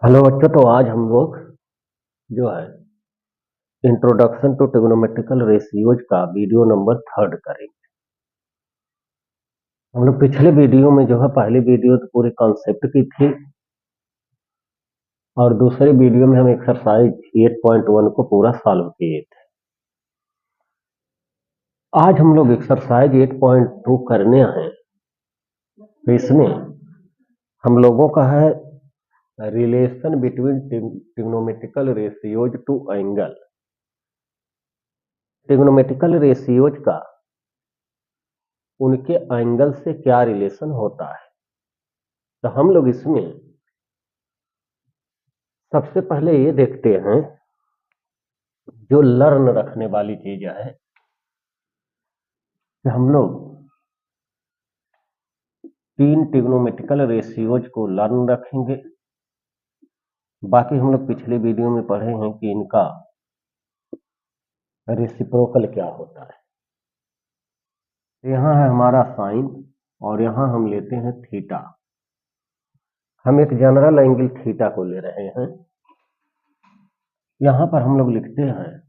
Hello बच्चों। तो आज हम लोग जो है इंट्रोडक्शन टू ट्रिग्नोमेट्रिकल रेशियोज का वीडियो नंबर 3 करेंगे। हम लोग पिछले वीडियो में जो है पहली वीडियो तो पूरे कॉन्सेप्ट की थी और दूसरे वीडियो में हम एक्सरसाइज 8.1 को पूरा सॉल्व किए थे। आज हम लोग एक्सरसाइज 8.2 करने हैं। तो इसमें हम लोगों का है relation between trigonometrical ratios to angle. Trigonometrical ratios का उनके एंगल से क्या रिलेशन होता है। तो हम लोग इसमें सबसे पहले ये देखते हैं, जो लर्न रखने वाली चीज है कि हम लोग 3 ट्रिग्नोमेट्रिकल रेशियोज को लर्न रखेंगे। बाकी हम लोग पिछले वीडियो में पढ़े हैं कि इनका रेसिप्रोकल क्या होता है। यहाँ है हमारा साइन और यहाँ हम लेते हैं थीटा। हम एक जनरल एंगल थीटा को ले रहे हैं। यहाँ पर हम लोग लिखते हैं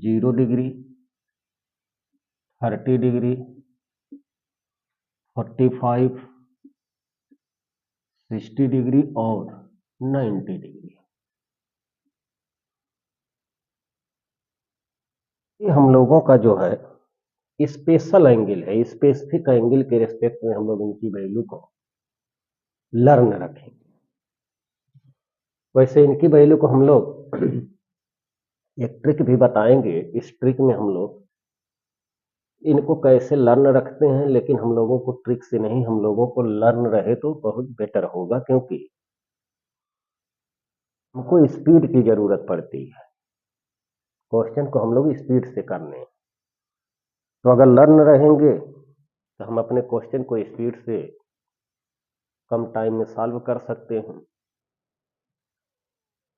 0 डिग्री, 30 डिग्री, 45, 60 डिग्री और 90 डिग्री। ये हम लोगों का जो है स्पेशल एंगल है। स्पेसिफिक एंगल के रिस्पेक्ट में हम लोग इनकी वैल्यू को लर्न रखेंगे। वैसे इनकी वैल्यू को हम लोग एक ट्रिक भी बताएंगे। इस ट्रिक में हम लोग इनको कैसे लर्न रखते हैं, लेकिन हम लोगों को ट्रिक से नहीं, हम लोगों को लर्न रहे तो बहुत बेटर होगा, क्योंकि हमको स्पीड की जरूरत पड़ती है। क्वेश्चन को हम लोग स्पीड से करने हैं। तो अगर लर्न रहेंगे तो हम अपने क्वेश्चन को स्पीड से कम टाइम में सॉल्व कर सकते हैं,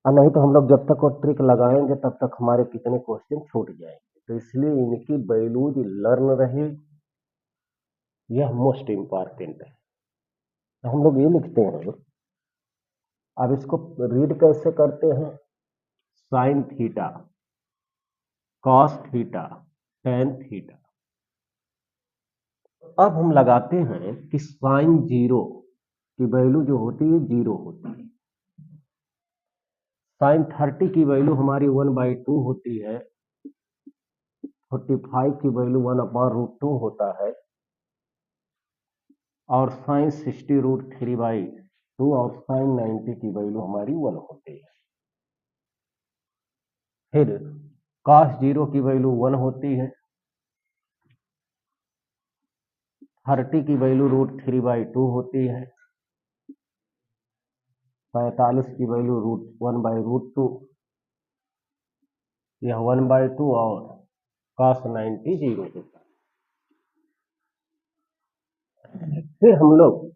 और नहीं तो हम लोग जब तक वो ट्रिक लगाएंगे तब तक हमारे कितने क्वेश्चन छूट जाएंगे। तो इसलिए इनकी वैल्यूज लर्न रहे, यह मोस्ट इंपॉर्टेंट है। तो हम लोग ये लिखते हैं। अब इसको रीड कैसे करते हैं? Sine theta, cos theta, tan theta. अब हम लगाते हैं कि साइन 0 की वैल्यू जो होती है 0 होती है। साइन 30 की वैल्यू हमारी 1/2 होती है। 45 की वैल्यू 1/√2 होता है। और साइन 60√3/2 और साइन 90 की वैल्यू हमारी 1 होती है। फिर cos 0 की वैल्यू 1 होती है। 30 की वैल्यू √3/2 होती है। 45 की वैल्यू √1/√2, यह 1/2 और cos 90 0 होता है। फिर हम लोग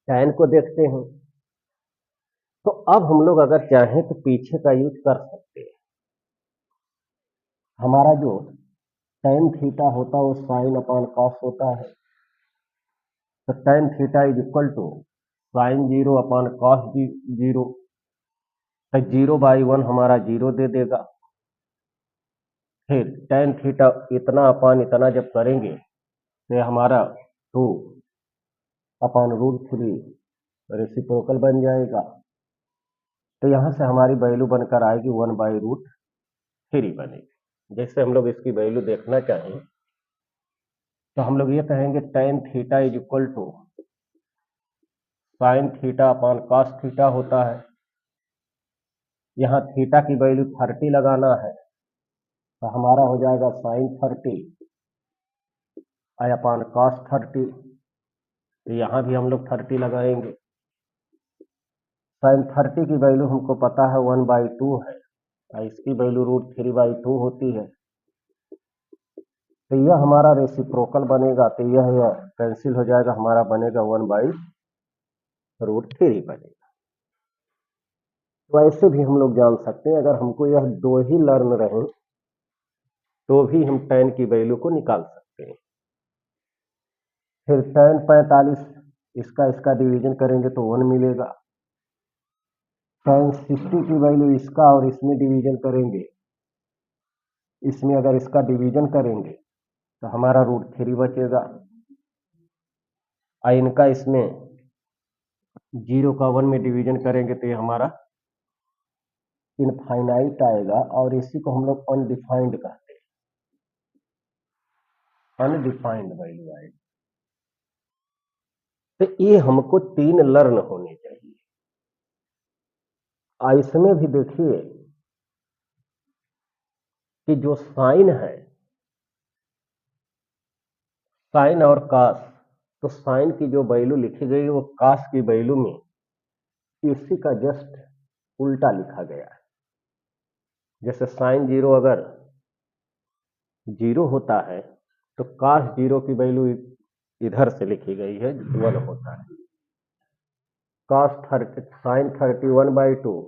tan को देखते हैं। तो अब हम लोग अगर चाहें तो पीछे का यूज कर सकते हैं। हमारा जो tan थीटा होता है वो साइन अपॉन कॉस होता है। तो tan theta is equal to sine 0 upon cos 0। तो 0/1 हमारा 0 दे देगा। फिर tan थीटा इतना अपॉन इतना जब करेंगे तो हमारा 2 अपॉन √3 रेसिप्रोकल बन जाएगा। तो यहां से हमारी वैल्यू बनकर आएगी 1/√3 बनेगी। जैसे हम लोग इसकी वैल्यू देखना चाहें तो हम लोग ये कहेंगे tan theta is equal to sine theta upon cos theta होता है। यहाँ थीटा की वैल्यू 30 लगाना है, तो हमारा हो जाएगा साइन 30 अपॉन कॉस 30। तो यहाँ भी हम लोग 30 लगाएंगे। साइन 30 की वैल्यू हमको पता है 1/2 है और इसकी वैल्यू √3/2 होती है। तो यह हमारा रेसिप्रोकल बनेगा। तो यह कैंसिल हो जाएगा, हमारा बनेगा 1/√3 बनेगा। तो ऐसे भी हम लोग जान सकते हैं, अगर हमको यह दो ही लर्न रहे तो भी हम tan की वैल्यू को निकाल सकते हैं। फिर tan 45 इसका डिवीजन करेंगे तो 1 मिलेगा। tan 60 की वैल्यू इसका और इसमें डिवीजन करेंगे, इसमें अगर इसका डिवीजन करेंगे तो हमारा √3 बचेगा। और इनका इसमें 0 का 1 में डिवीजन करेंगे तो ये हमारा इनफाइनाइट आएगा, और इसी को हम लोग अनडिफाइंड कहते हैं, अनडिफाइंड वैल्यू आएगी। तो ये हमको 3 लर्न होने चाहिए। इसमें भी देखिए कि जो साइन है, साइन और कास, तो साइन की जो वैल्यू लिखी गई है वो कास की वैल्यू में इसी का जस्ट उल्टा लिखा गया है। जैसे साइन 0 अगर 0 होता है तो कास 0 की वैल्यू इधर से लिखी गई है, 1 होता है। कास 30 साइन 31/2,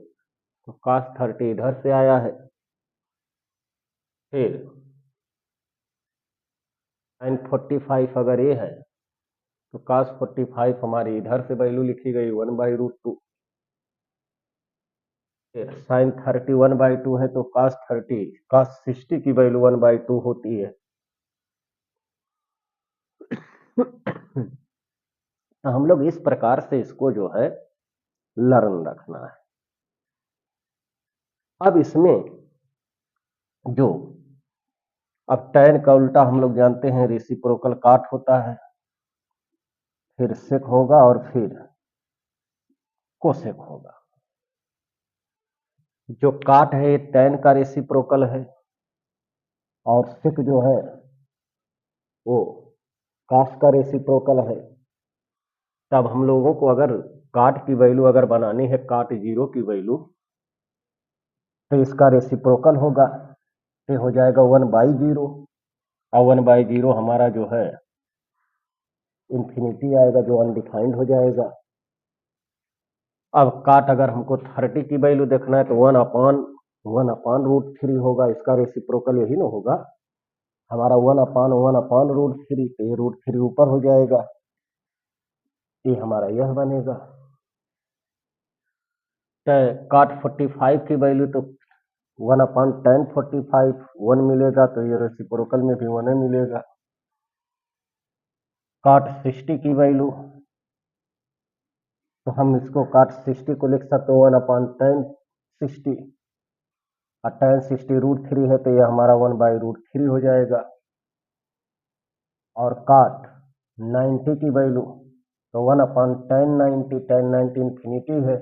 तो कास 30 इधर से आया है। फिर साइन 45 अगर ये है तो कास 45 हमारी इधर से वैल्यू लिखी गई 1/√2। फिर साइन 31/2 है तो कास 60 की वैल्यू 1/2 होती है। तो हम लोग इस प्रकार से इसको जो है लर्न रखना है। अब इसमें जो अब tan का उल्टा हम लोग जानते हैं रेसिप्रोकल काट होता है, फिर सेक होगा और फिर कोसेक होगा। जो काट है ये tan का रेसिप्रोकल है और सेक जो है वो कास का रेसिप्रोकल है। तब हम लोगों को अगर काट की वैल्यू अगर बनानी है, काट 0 की वैल्यू, तो इसका रेसिप्रोकल होगा, तो हो जाएगा 1/0, और 1/0 हमारा जो है इंफिनिटी आएगा, जो अनडिफाइंड हो जाएगा। अब काट अगर हमको 30 की वैल्यू देखना है तो 1/√3 होगा, इसका रेसिप्रोकल यही ना होगा हमारा 1/√3, तो ये √3 ऊपर हो जाएगा, ये हमारा यह बनेगा। काट 45 की वैल्यू तो 1/tan45 1 मिलेगा, तो ये रेसिप्रोकल में भी 1 मिलेगा। काट 60 की वैल्यू तो हम इसको काट 60 को लिख सकते हैं 1/tan60, और tan 60 √3 है तो यह हमारा 1/√3 हो जाएगा। और काट 90 की वैल्यू तो 1/tan90, tan90 इंफिनिटी है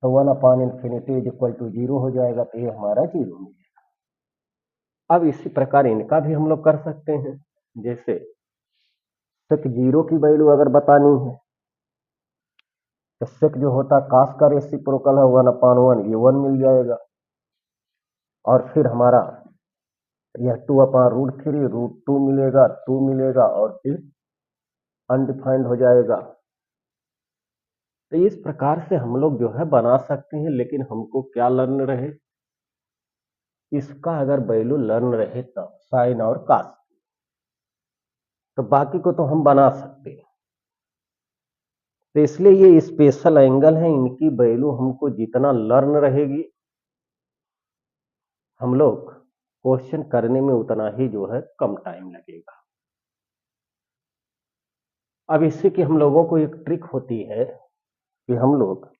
तो 1/∞ = 0 हो जाएगा, तो ये हमारा 0 मिलेगा। अब इसी प्रकार इनका भी हम लोग कर सकते हैं। जैसे सेक 0 की वैल्यू अगर बतानी है तो सेक जो होता कास का रेसिप्रोकल है 1/1, ये 1 मिल जाएगा। और फिर हमारा यह 2/√3 √2 मिलेगा, 2 मिलेगा, और फिर अनडिफाइंड हो जाएगा। तो इस प्रकार से हम लोग जो है बना सकते हैं, लेकिन हमको क्या लर्न रहे, इसका अगर वैल्यू लर्न रहे तब साइन और कास, तो बाकी को तो हम बना सकते हैं। तो इसलिए ये स्पेशल एंगल है, इनकी वैल्यू हमको जितना लर्न रहेगी हम लोग क्वेश्चन करने में उतना ही जो है कम टाइम लगेगा। अब इससे कि हम लोगों को एक ट्रिक होती है कि हम लोग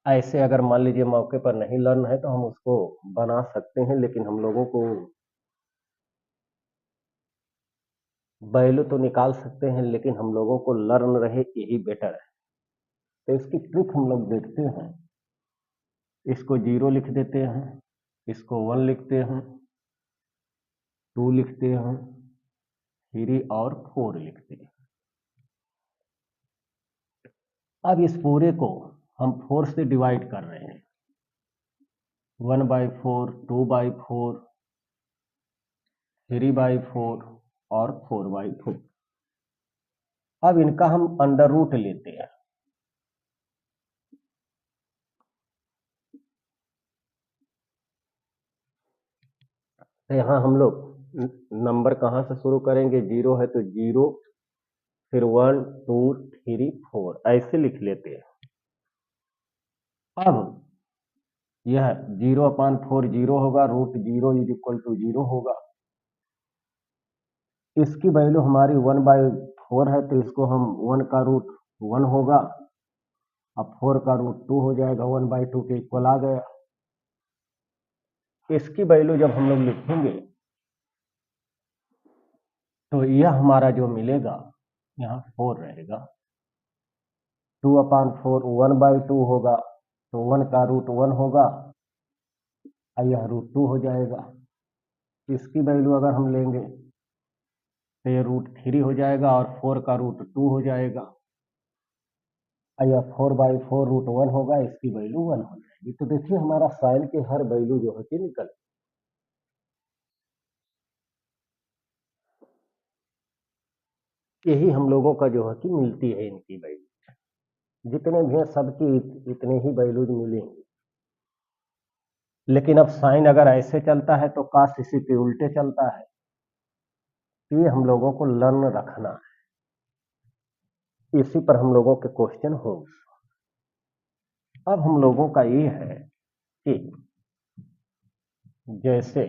ऐसे अगर मान लीजिए मौके पर नहीं लर्न है तो हम उसको बना सकते हैं, लेकिन हम लोगों को वैल्यू तो निकाल सकते हैं, लेकिन हम लोगों को लर्न रहे यही बेटर है। तो इसकी ट्रिक हम लोग देखते हैं। इसको 0 लिख देते हैं, इसको 1 लिखते हैं, 2 लिखते हैं, 3 और 4 लिखते हैं। अब इस पूरे को हम 4 से डिवाइड कर रहे हैं, 1/4, 2/4, 3/4 और 4/4। अब इनका हम अंडर रूट लेते हैं। तो यहाँ हम लोग नंबर कहाँ से शुरू करेंगे, 0 है तो 0, फिर 1 2 3 4 ऐसे लिख लेते हैं। अब यह 0/4 जीरो होगा, √0 इज इक्वल टू 0 होगा। इसकी वैल्यू हमारी 1/4 है, तो इसको हम 1 का रूट 1 होगा। अब 4 का रूट 2 हो जाएगा, 1/2 के इक्वल आ गया। इसकी वैल्यू जब हम लोग लिखेंगे तो यह हमारा जो मिलेगा, यहाँ 4 रहेगा, 2/4 1/2 होगा, तो 1 का रूट 1 होगा और यह √2 हो जाएगा। इसकी वैल्यू अगर हम लेंगे तो ये √3 हो जाएगा और 4 का रूट 2 हो जाएगा और यह 4/4 √1 होगा, इसकी वैल्यू 1 हो जाएगी। तो देखिए हमारा साइन की हर वैल्यू जो है कि निकल, यही हम लोगों का जो है कि मिलती है इनकी वैल्यू। जितने भी हैं सबकी इतने ही वैल्यूज मिलेंगे। लेकिन अब साइन अगर ऐसे चलता है तो काश इसी के उल्टे चलता है। ये हम लोगों को लर्न रखना है, इसी पर हम लोगों के क्वेश्चन होंगे। अब हम लोगों का ये है कि जैसे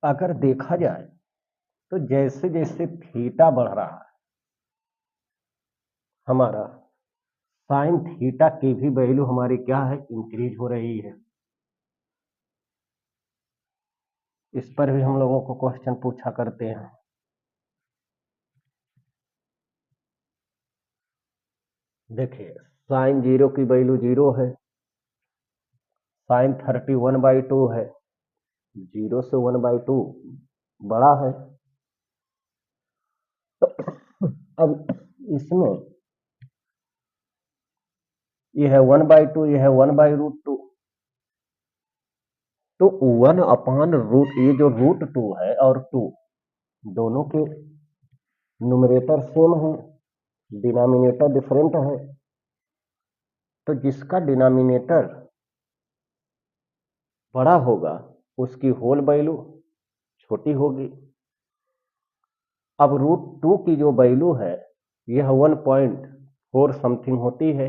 अगर देखा जाए तो जैसे जैसे थीटा बढ़ रहा है, हमारा साइन थीटा की भी वैल्यू हमारी क्या है, इंक्रीज हो रही है। इस पर भी हम लोगों को क्वेश्चन पूछा करते हैं। देखिए साइन 0 की वैल्यू 0 है, साइन 31/2 है, 0 से 1/2 बड़ा है। अब इसमें यह है 1/2, यह है 1/√2, तो 1/√, ये जो √2 है और 2 दोनों के न्यूमरेटर सेम है, डिनोमिनेटर डिफरेंट है, तो जिसका डिनोमिनेटर बड़ा होगा उसकी होल वैल्यू छोटी होगी। अब √2 की जो वैल्यू है यह 1.4 समथिंग होती है,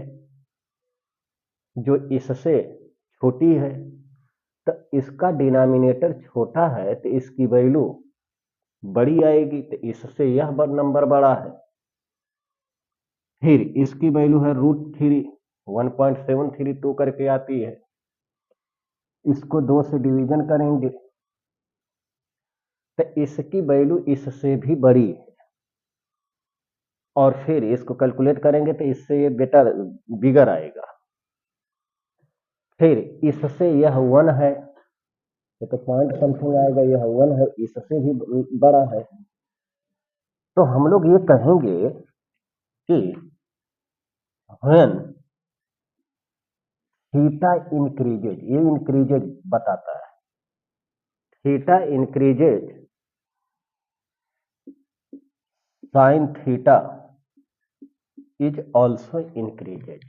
जो इससे छोटी है, तो इसका डिनोमिनेटर छोटा है तो इसकी वैल्यू बड़ी आएगी, तो इससे यह नंबर बड़ा है। फिर इसकी वैल्यू है √3, 1.732 करके आती है। इसको 2 से डिवीजन करेंगे तो इसकी वैल्यू इससे भी बड़ी है, और फिर इसको कैलकुलेट करेंगे तो इससे ये बेटर बिगर आएगा। फिर इससे यह 1 है, ये तो पॉइंट समथिंग आएगा, यह 1 है, इससे भी बड़ा है। तो हम लोग ये कहेंगे कि व्हेन थीटा इंक्रीजेज, ये इंक्रीजेज बताता है, theta increases sign theta is also increases.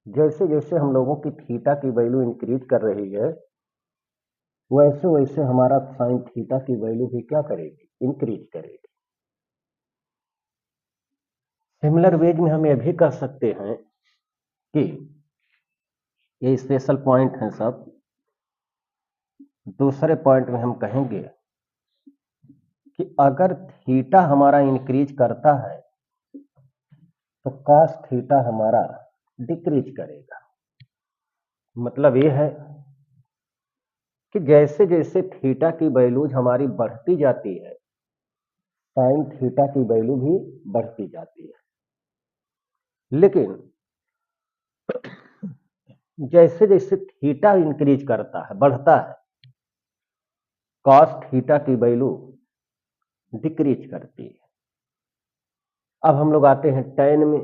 जैसे जैसे हम लोगों की थीटा की वैल्यू इंक्रीज कर रही है, वैसे वैसे हमारा साइन थीटा की वैल्यू भी क्या करेगी, इंक्रीज करेगी। सिमिलर वेज में हम यह भी कह सकते हैं कि ये स्पेशल पॉइंट हैं सब। दूसरे पॉइंट में हम कहेंगे कि अगर थीटा हमारा इंक्रीज करता है तो कॉस थीटा हमारा डिक्रीज करेगा। मतलब ये है कि जैसे जैसे थीटा की वैल्यूज हमारी बढ़ती जाती है, साइन थीटा की वैल्यू भी बढ़ती जाती है। लेकिन जैसे जैसे थीटा इंक्रीज करता है, बढ़ता है, कॉस थीटा की वैल्यू डिक्रीज करती है। अब हम लोग आते हैं टैन में।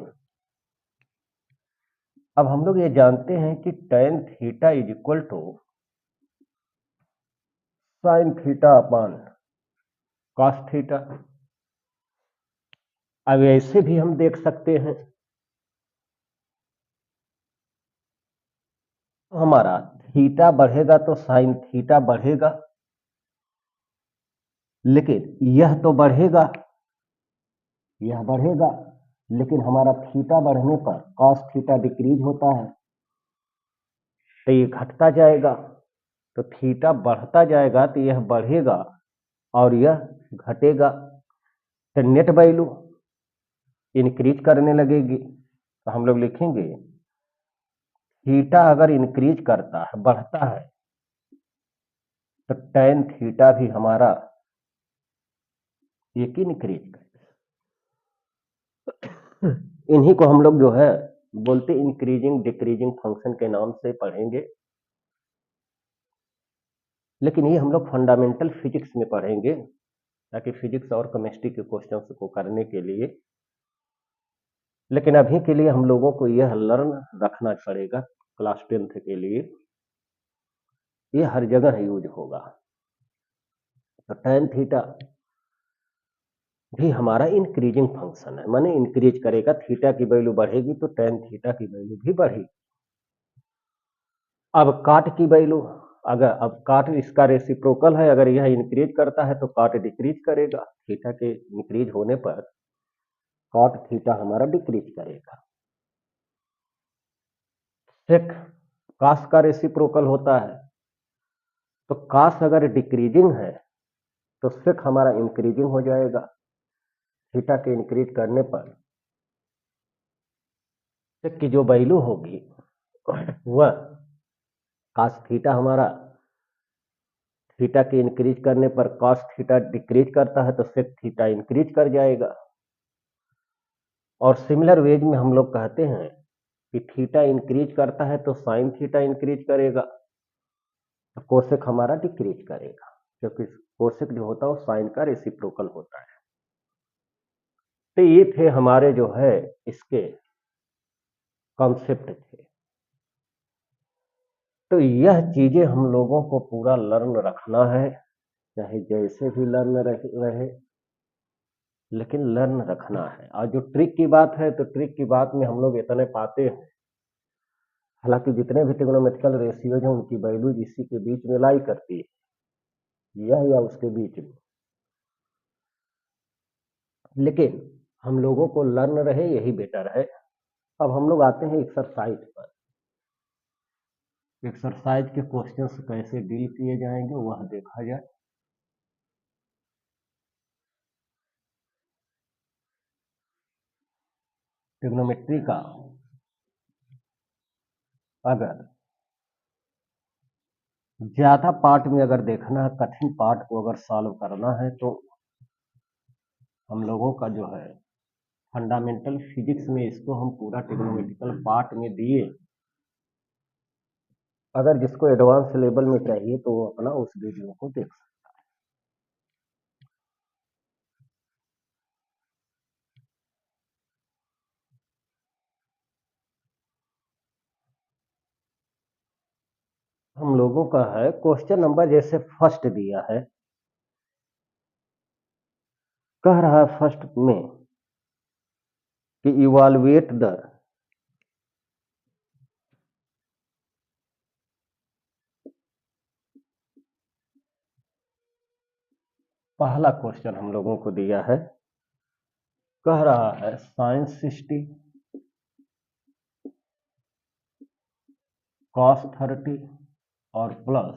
अब हम लोग ये जानते हैं कि tan theta is equal to sine theta upon cos theta. अब ऐसे भी हम देख सकते हैं, हमारा थीटा बढ़ेगा तो साइन थीटा बढ़ेगा, लेकिन यह तो बढ़ेगा, यह बढ़ेगा, लेकिन हमारा थीटा बढ़ने पर कॉस थीटा डिक्रीज होता है, तो ये घटता जाएगा। तो थीटा बढ़ता जाएगा तो यह बढ़ेगा और यह घटेगा, तो नेट वैल्यू इंक्रीज करने लगेगी। तो हम लोग लिखेंगे थीटा अगर इंक्रीज करता है, बढ़ता है, तो टेन थीटा भी हमारा एक इंक्रीज करेगा। इन्हीं को हम लोग जो है बोलते इंक्रीजिंग डिक्रीजिंग फंक्शन के नाम से पढ़ेंगे, लेकिन ये हम लोग फंडामेंटल फिजिक्स में पढ़ेंगे, ताकि फिजिक्स और केमिस्ट्री के क्वेश्चंस को करने के लिए। लेकिन अभी के लिए हम लोगों को यह लर्न रखना पड़ेगा क्लास 10th के लिए, ये हर जगह यूज होगा। तो टेन थीटा भी हमारा इंक्रीजिंग फंक्शन है, माने इंक्रीज करेगा, थीटा की वैल्यू बढ़ेगी तो टेन थीटा की वैल्यू भी बढ़ेगी। अब काट की वैल्यू, अगर अब काट इसका रेसिप्रोकल है, अगर यह इंक्रीज करता है तो काट डिक्रीज करेगा, थीटा के इंक्रीज होने पर कॉट थीटा हमारा डिक्रीज करेगा। सेक कास का रेसिप्रोकल होता है, तो कास अगर डिक्रीजिंग है तो सेक हमारा इंक्रीजिंग हो जाएगा, थीटा के इंक्रीज करने पर सेक की जो वैल्यू होगी वह कास थीटा हमारा, थीटा के इंक्रीज करने पर कॉस थीटा डिक्रीज करता है तो सेक थीटा इंक्रीज कर जाएगा। और सिमिलर वेज में हम लोग कहते हैं कि थीटा इंक्रीज करता है तो साइन थीटा इंक्रीज करेगा, तो कोसेक हमारा डिक्रीज करेगा, क्योंकि कोसेक जो होता है वो साइन का रेसिप्रोकल होता है। तो ये थे हमारे जो है इसके कॉन्सेप्ट थे। तो यह चीजें हम लोगों को पूरा लर्न रखना है, चाहे जैसे भी लर्न रहे, लेकिन लर्न रखना है। और जो ट्रिक की बात है, तो ट्रिक की बात में हम लोग इतने पाते हैं, हालांकि जितने भी ट्रिग्नोमेट्रिकल रेशियोज हैं उनकी वैल्यूज इसी के बीच में लाई करती है, यह या उसके बीच में, लेकिन हम लोगों को लर्न रहे यही बेटर है। अब हम लोग आते हैं एक्सरसाइज पर। एक्सरसाइज के क्वेश्चंस कैसे डील किए जाएंगे वह देखा जाए। ट्रिग्नोमेट्री का अगर ज्यादा पार्ट में अगर देखना है, कठिन पार्ट को अगर सॉल्व करना है, तो हम लोगों का जो है फंडामेंटल फिजिक्स में इसको हम पूरा ट्रिग्नोमेट्रिकल पार्ट में दिए। अगर जिसको एडवांस लेवल में चाहिए तो वो अपना उस वीडियो को देख सकते। हम लोगों का है क्वेश्चन नंबर, जैसे फर्स्ट दिया है, कह रहा है फर्स्ट में कि इवालुएट द पहला क्वेश्चन हम लोगों को दिया है, कह रहा है साइन 60 कॉस 30 और प्लस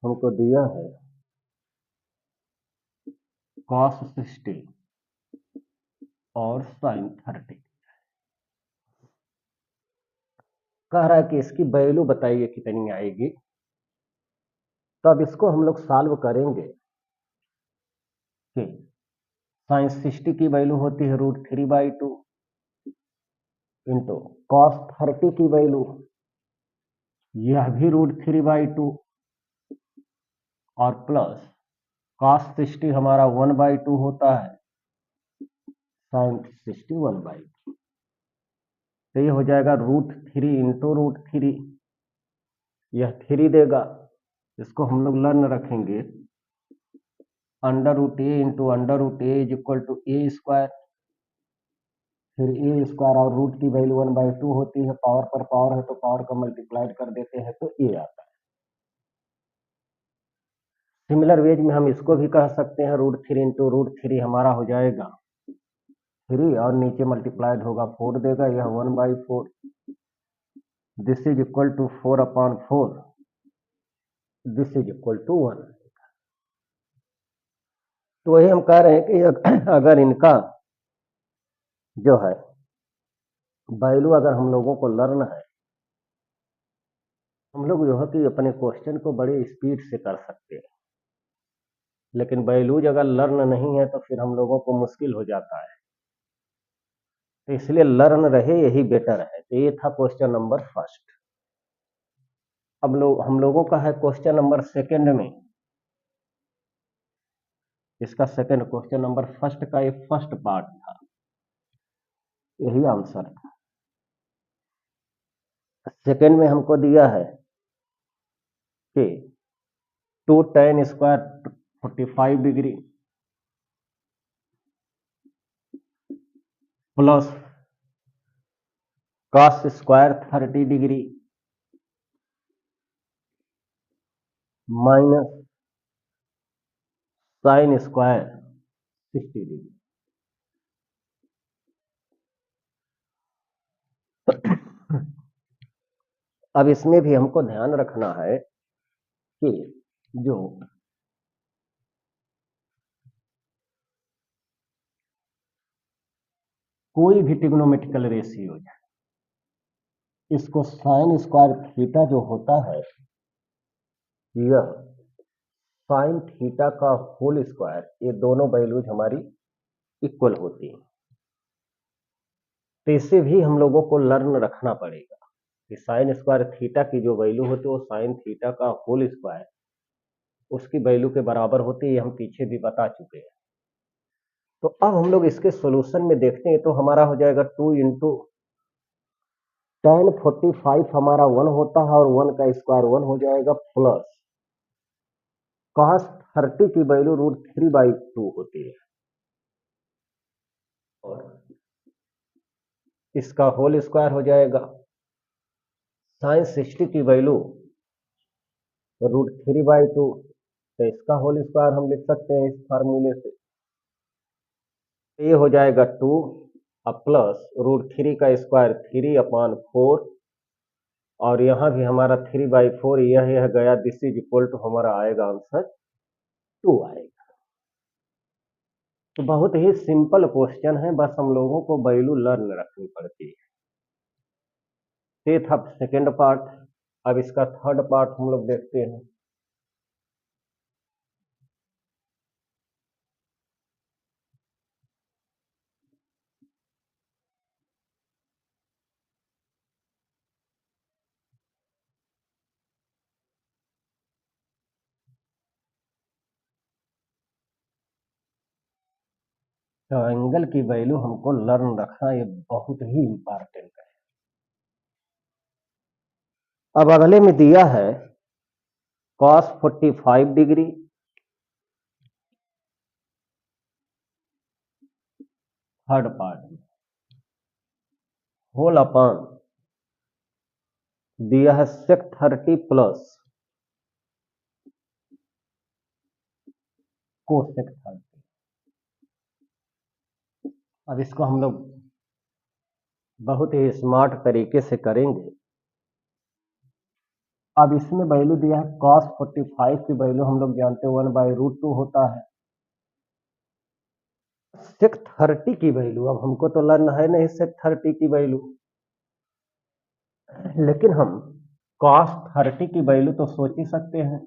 हमको दिया है कॉस 60 और साइन 30। कह रहा है कि इसकी वैल्यू बताइए कितनी आएगी। तो अब इसको हम लोग सॉल्व करेंगे कि साइन 60 की वैल्यू होती है √3/2 इंटू कॉस 30 की वैल्यू यह भी √3/2 और प्लस कॉस 60 हमारा 1/2 होता है, साइन 60 1/2, तो ये हो जाएगा √3 इंटू √3, यह 3 देगा। इसको हम लोग लर्न रखेंगे √a into √a is equal to A square, फिर ए स्क्वायर और रूट की वैल्यू 1/2 होती है, पावर पर पावर है तो पावर का मल्टीप्लाइड कर देते हैं तो ए आता है। सिमिलर वेज में हम इसको भी कह सकते हैं √3 इंटू √3 हमारा हो जाएगा 3 और नीचे मल्टीप्लाइड होगा 4 देगा, यह 1/4। This is equal to 4/4, this is equal to 1। तो वही हम कह रहे हैं कि अगर इनका जो है वैल्यू अगर हम लोगों को लर्न है, हम लोग जो है कि अपने क्वेश्चन को बड़े स्पीड से कर सकते हैं, लेकिन वैल्यूज अगर लर्न नहीं है तो फिर हम लोगों को मुश्किल हो जाता है। तो इसलिए लर्न रहे यही बेटर है। तो ये था क्वेश्चन नंबर फर्स्ट। अब हम लोगों का है क्वेश्चन नंबर सेकंड में, इसका सेकंड क्वेश्चन नंबर फर्स्ट का ये फर्स्ट पार्ट था, यही आंसर था। सेकंड में हमको दिया है कि 2 tan square 45 degree plus cos square 30 degree minus sin square 60 degree. अब इसमें भी हमको ध्यान रखना है कि जो कोई भी ट्रिग्नोमेट्रिकल रेशियो है, इसको साइन स्क्वायर थीटा जो होता है, यह साइन थीटा का होल स्क्वायर, ये दोनों वैल्यूज हमारी इक्वल होती हैं। तो इसे भी हम लोगों को लर्न रखना पड़ेगा कि साइन स्क्वायर थीटा की जो वैल्यू होती है वो साइन थीटा का होल स्क्वायर उसकी वैल्यू के बराबर होती है, ये हम पीछे भी बता चुके हैं। तो अब हम लोग इसके सॉल्यूशन में देखते हैं, तो हमारा हो जाएगा 2 इंटू tan 45 हमारा 1 होता है और 1 का स्क्वायर 1 हो जाएगा, प्लस cos 30 की वैल्यू √3/2 होती है और इसका होल स्क्वायर हो जाएगा। साइन 60 की वैल्यू √3/2, तो इसका होल स्क्वायर हम लिख सकते हैं इस फार्मूले से। ये हो जाएगा 2 अब प्लस √3 का स्क्वायर 3/4 और यहाँ भी हमारा 3/4 यह गया, दिस इज इक्वल टू हमारा आएगा आंसर 2 आएगा। तो बहुत ही सिंपल क्वेश्चन है, बस हम लोगों को वैल्यू लर्न रखनी पड़ती है। ये था सेकेंड पार्ट। अब इसका थर्ड पार्ट हम लोग देखते हैं। तो एंगल की वैल्यू हमको लर्न रखना ये बहुत ही इंपॉर्टेंट है। अब अगले में दिया है cos 45 डिग्री थर्ड पार्ट में होल अपॉन दिया है sec 30 प्लस cosec 30। अब इसको हम लोग बहुत ही स्मार्ट तरीके से करेंगे। अब इसमें वैल्यू दिया है cos 45 की वैल्यू हम लोग जानते हैं 1/√2 होता है। sec 30 की वैल्यू अब हमको तो लर्न है नहीं sec 30 की वैल्यू, लेकिन हम cos 30 की वैल्यू तो सोच ही सकते हैं।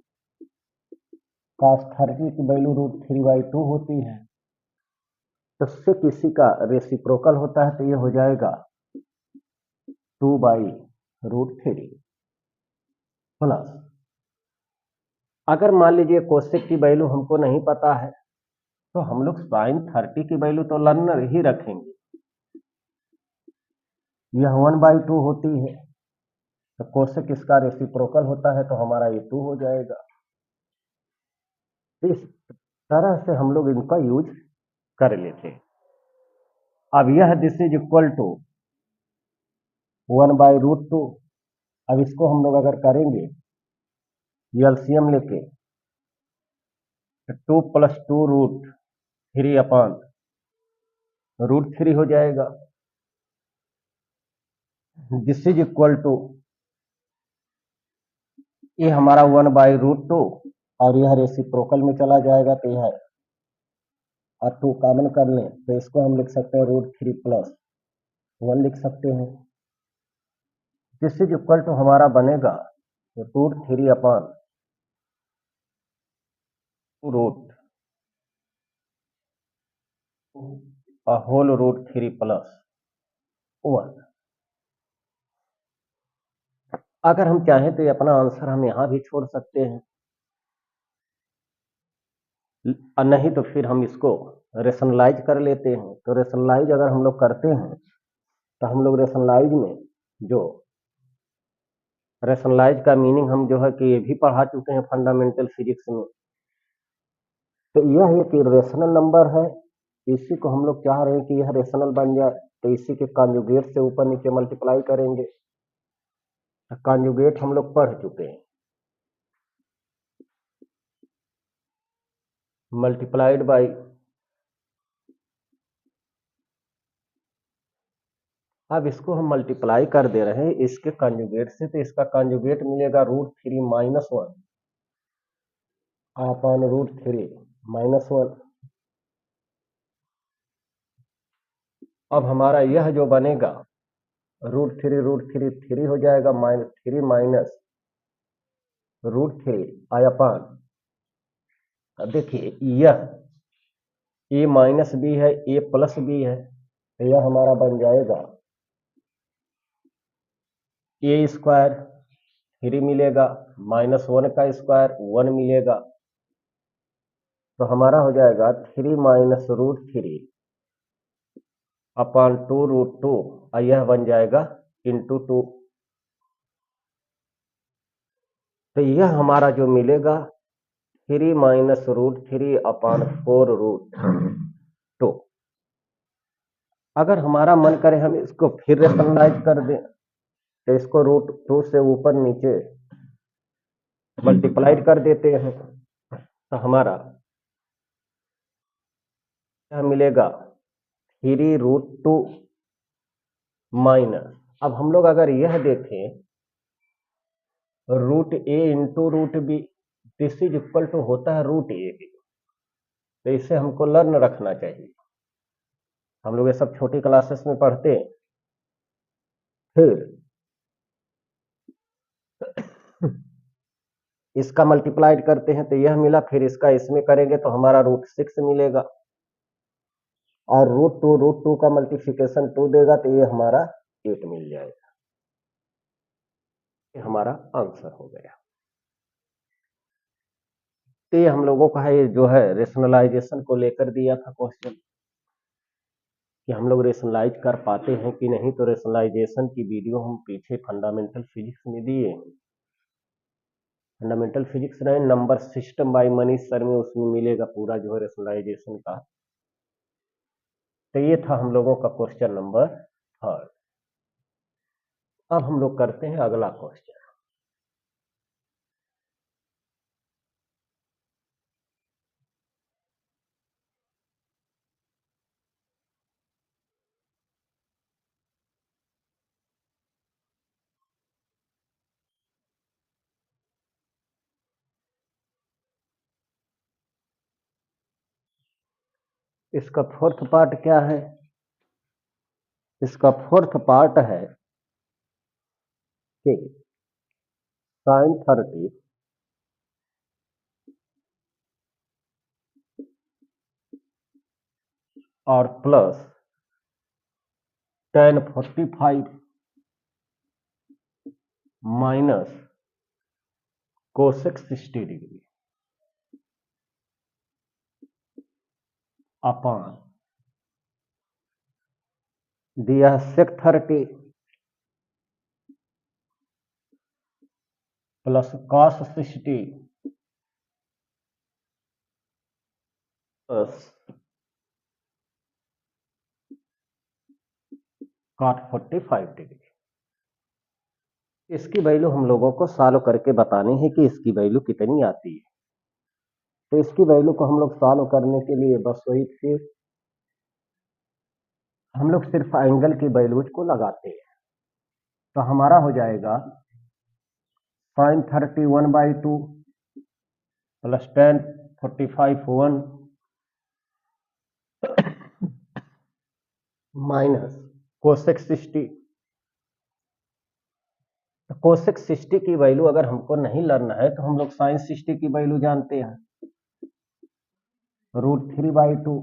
cos 30 की वैल्यू √3/2 होती है, तो sec किसी का रेसिप्रोकल होता है, तो ये हो जाएगा 2/√3 प्लस, अगर मान लीजिए कोसेक की वैल्यू हमको नहीं पता है तो हम लोग साइन 30 की वैल्यू तो लर्नर ही रखेंगे, यह 1/2 होती है, तो कोसेक इसका रेसिप्रोकल होता है, तो हमारा ये 2 हो जाएगा। इस तरह से हम लोग इनका यूज कर लेते हैं। अब यह दिस इज इक्वल टू 1/√2। अब इसको हम लोग अगर करेंगे एलसीएम लेके, 2 + 2 √3 अपान √3 हो जाएगा। दिस इज इक्वल टू, ये हमारा 1/√2 और यह रेसिप्रोकल में चला जाएगा तो यह और 2 कॉमन कर लें तो इसको हम लिख सकते हैं √3 + 1 लिख सकते हैं। दिस इज इक्वल टू हमारा बनेगा √3 अपान रूट होल √3 + 1। अगर हम चाहें तो ये अपना आंसर हम यहां भी छोड़ सकते हैं, नहीं तो फिर हम इसको रेशनलाइज कर लेते हैं। तो रेशनलाइज अगर हम लोग करते हैं तो हम लोग रेशनलाइज में जो रेशनलाइज का मीनिंग हम जो है कि ये भी पढ़ा चुके हैं फंडामेंटल फिजिक्स में। तो यह एक रेशनल नंबर है, इसी को हम लोग चाह रहे हैं कि यह रेशनल बन जाए, तो इसी के कॉन्जुगेट से ऊपर नीचे मल्टीप्लाई करेंगे। कॉन्जुगेट हम लोग पढ़ चुके हैं, मल्टीप्लाइड बाई, अब इसको हम मल्टीप्लाई कर दे रहे हैं इसके कॉन्जुगेट से, तो इसका कॉन्जुगेट मिलेगा √3 - 1 अपॉन √3 - 1। अब हमारा यह जो बनेगा √3 3 हो जाएगा, -3 माइनस √3 अपान, अब देखिए यह a माइनस बी है, a प्लस बी है, तो यह हमारा बन जाएगा a² 3 मिलेगा, -1 का स्क्वायर 1 मिलेगा, तो हमारा हो जाएगा 3 माइनस √3 अपान 2√2 और यह बन जाएगा इंटू 2। तो यह हमारा जो मिलेगा 3 माइनस √3 अपान 4√2। अगर हमारा मन करे हम इसको फिर रेशनलाइज कर दें तो इसको √2 से ऊपर नीचे मल्टीप्लाइड कर देते हैं, तो हमारा यह मिलेगा 3√2 माइनस, अब हम लोग अगर यह देखें √a into √b, this is equal to होता है √a, तो इसे हमको लर्न रखना चाहिए, हम लोग ये सब छोटी क्लासेस में पढ़ते हैं। फिर इसका मल्टीप्लाइड करते हैं तो यह मिला, फिर इसका इसमें करेंगे तो हमारा √6 मिलेगा, और √2 का मल्टीप्लिकेशन 2 देगा तो ये हमारा 8 मिल जाएगा। ये हमारा आंसर हो गया। तो ये हम लोगों का है जो है रेशनलाइजेशन को लेकर दिया था क्वेश्चन कि हम लोग रेशनलाइज कर पाते हैं कि नहीं। तो रेशनलाइजेशन की वीडियो हम पीछे फंडामेंटल फिजिक्स में दिए हैं, फंडामेंटल फिजिक्स रहे number system by Manish sir में, उसमें मिलेगा पूरा जो है रेशनलाइजेशन का। तो ये था हम लोगों का क्वेश्चन नंबर 3। अब हम लोग करते हैं अगला क्वेश्चन। इसका फोर्थ पार्ट क्या है? इसका फोर्थ पार्ट है कि sin30 और plus tan45 minus cosec 60 degree upon दिया sec30 plus cos60 plus cot45 degree. इसकी वैल्यू हम लोगों को सॉल्व करके बतानी है कि इसकी वैल्यू कितनी आती है। तो इसकी वैल्यू को हम लोग सॉल्व करने के लिए बस वही फिर हम लोग सिर्फ एंगल की वैल्यूज को लगाते हैं। तो हमारा हो जाएगा sin 31/2 plus tan 45/1 minus cosec 60। तो कोसेक 60 की वैल्यू अगर हमको नहीं लर्न है तो हम लोग साइन 60 की वैल्यू जानते हैं, √3/2।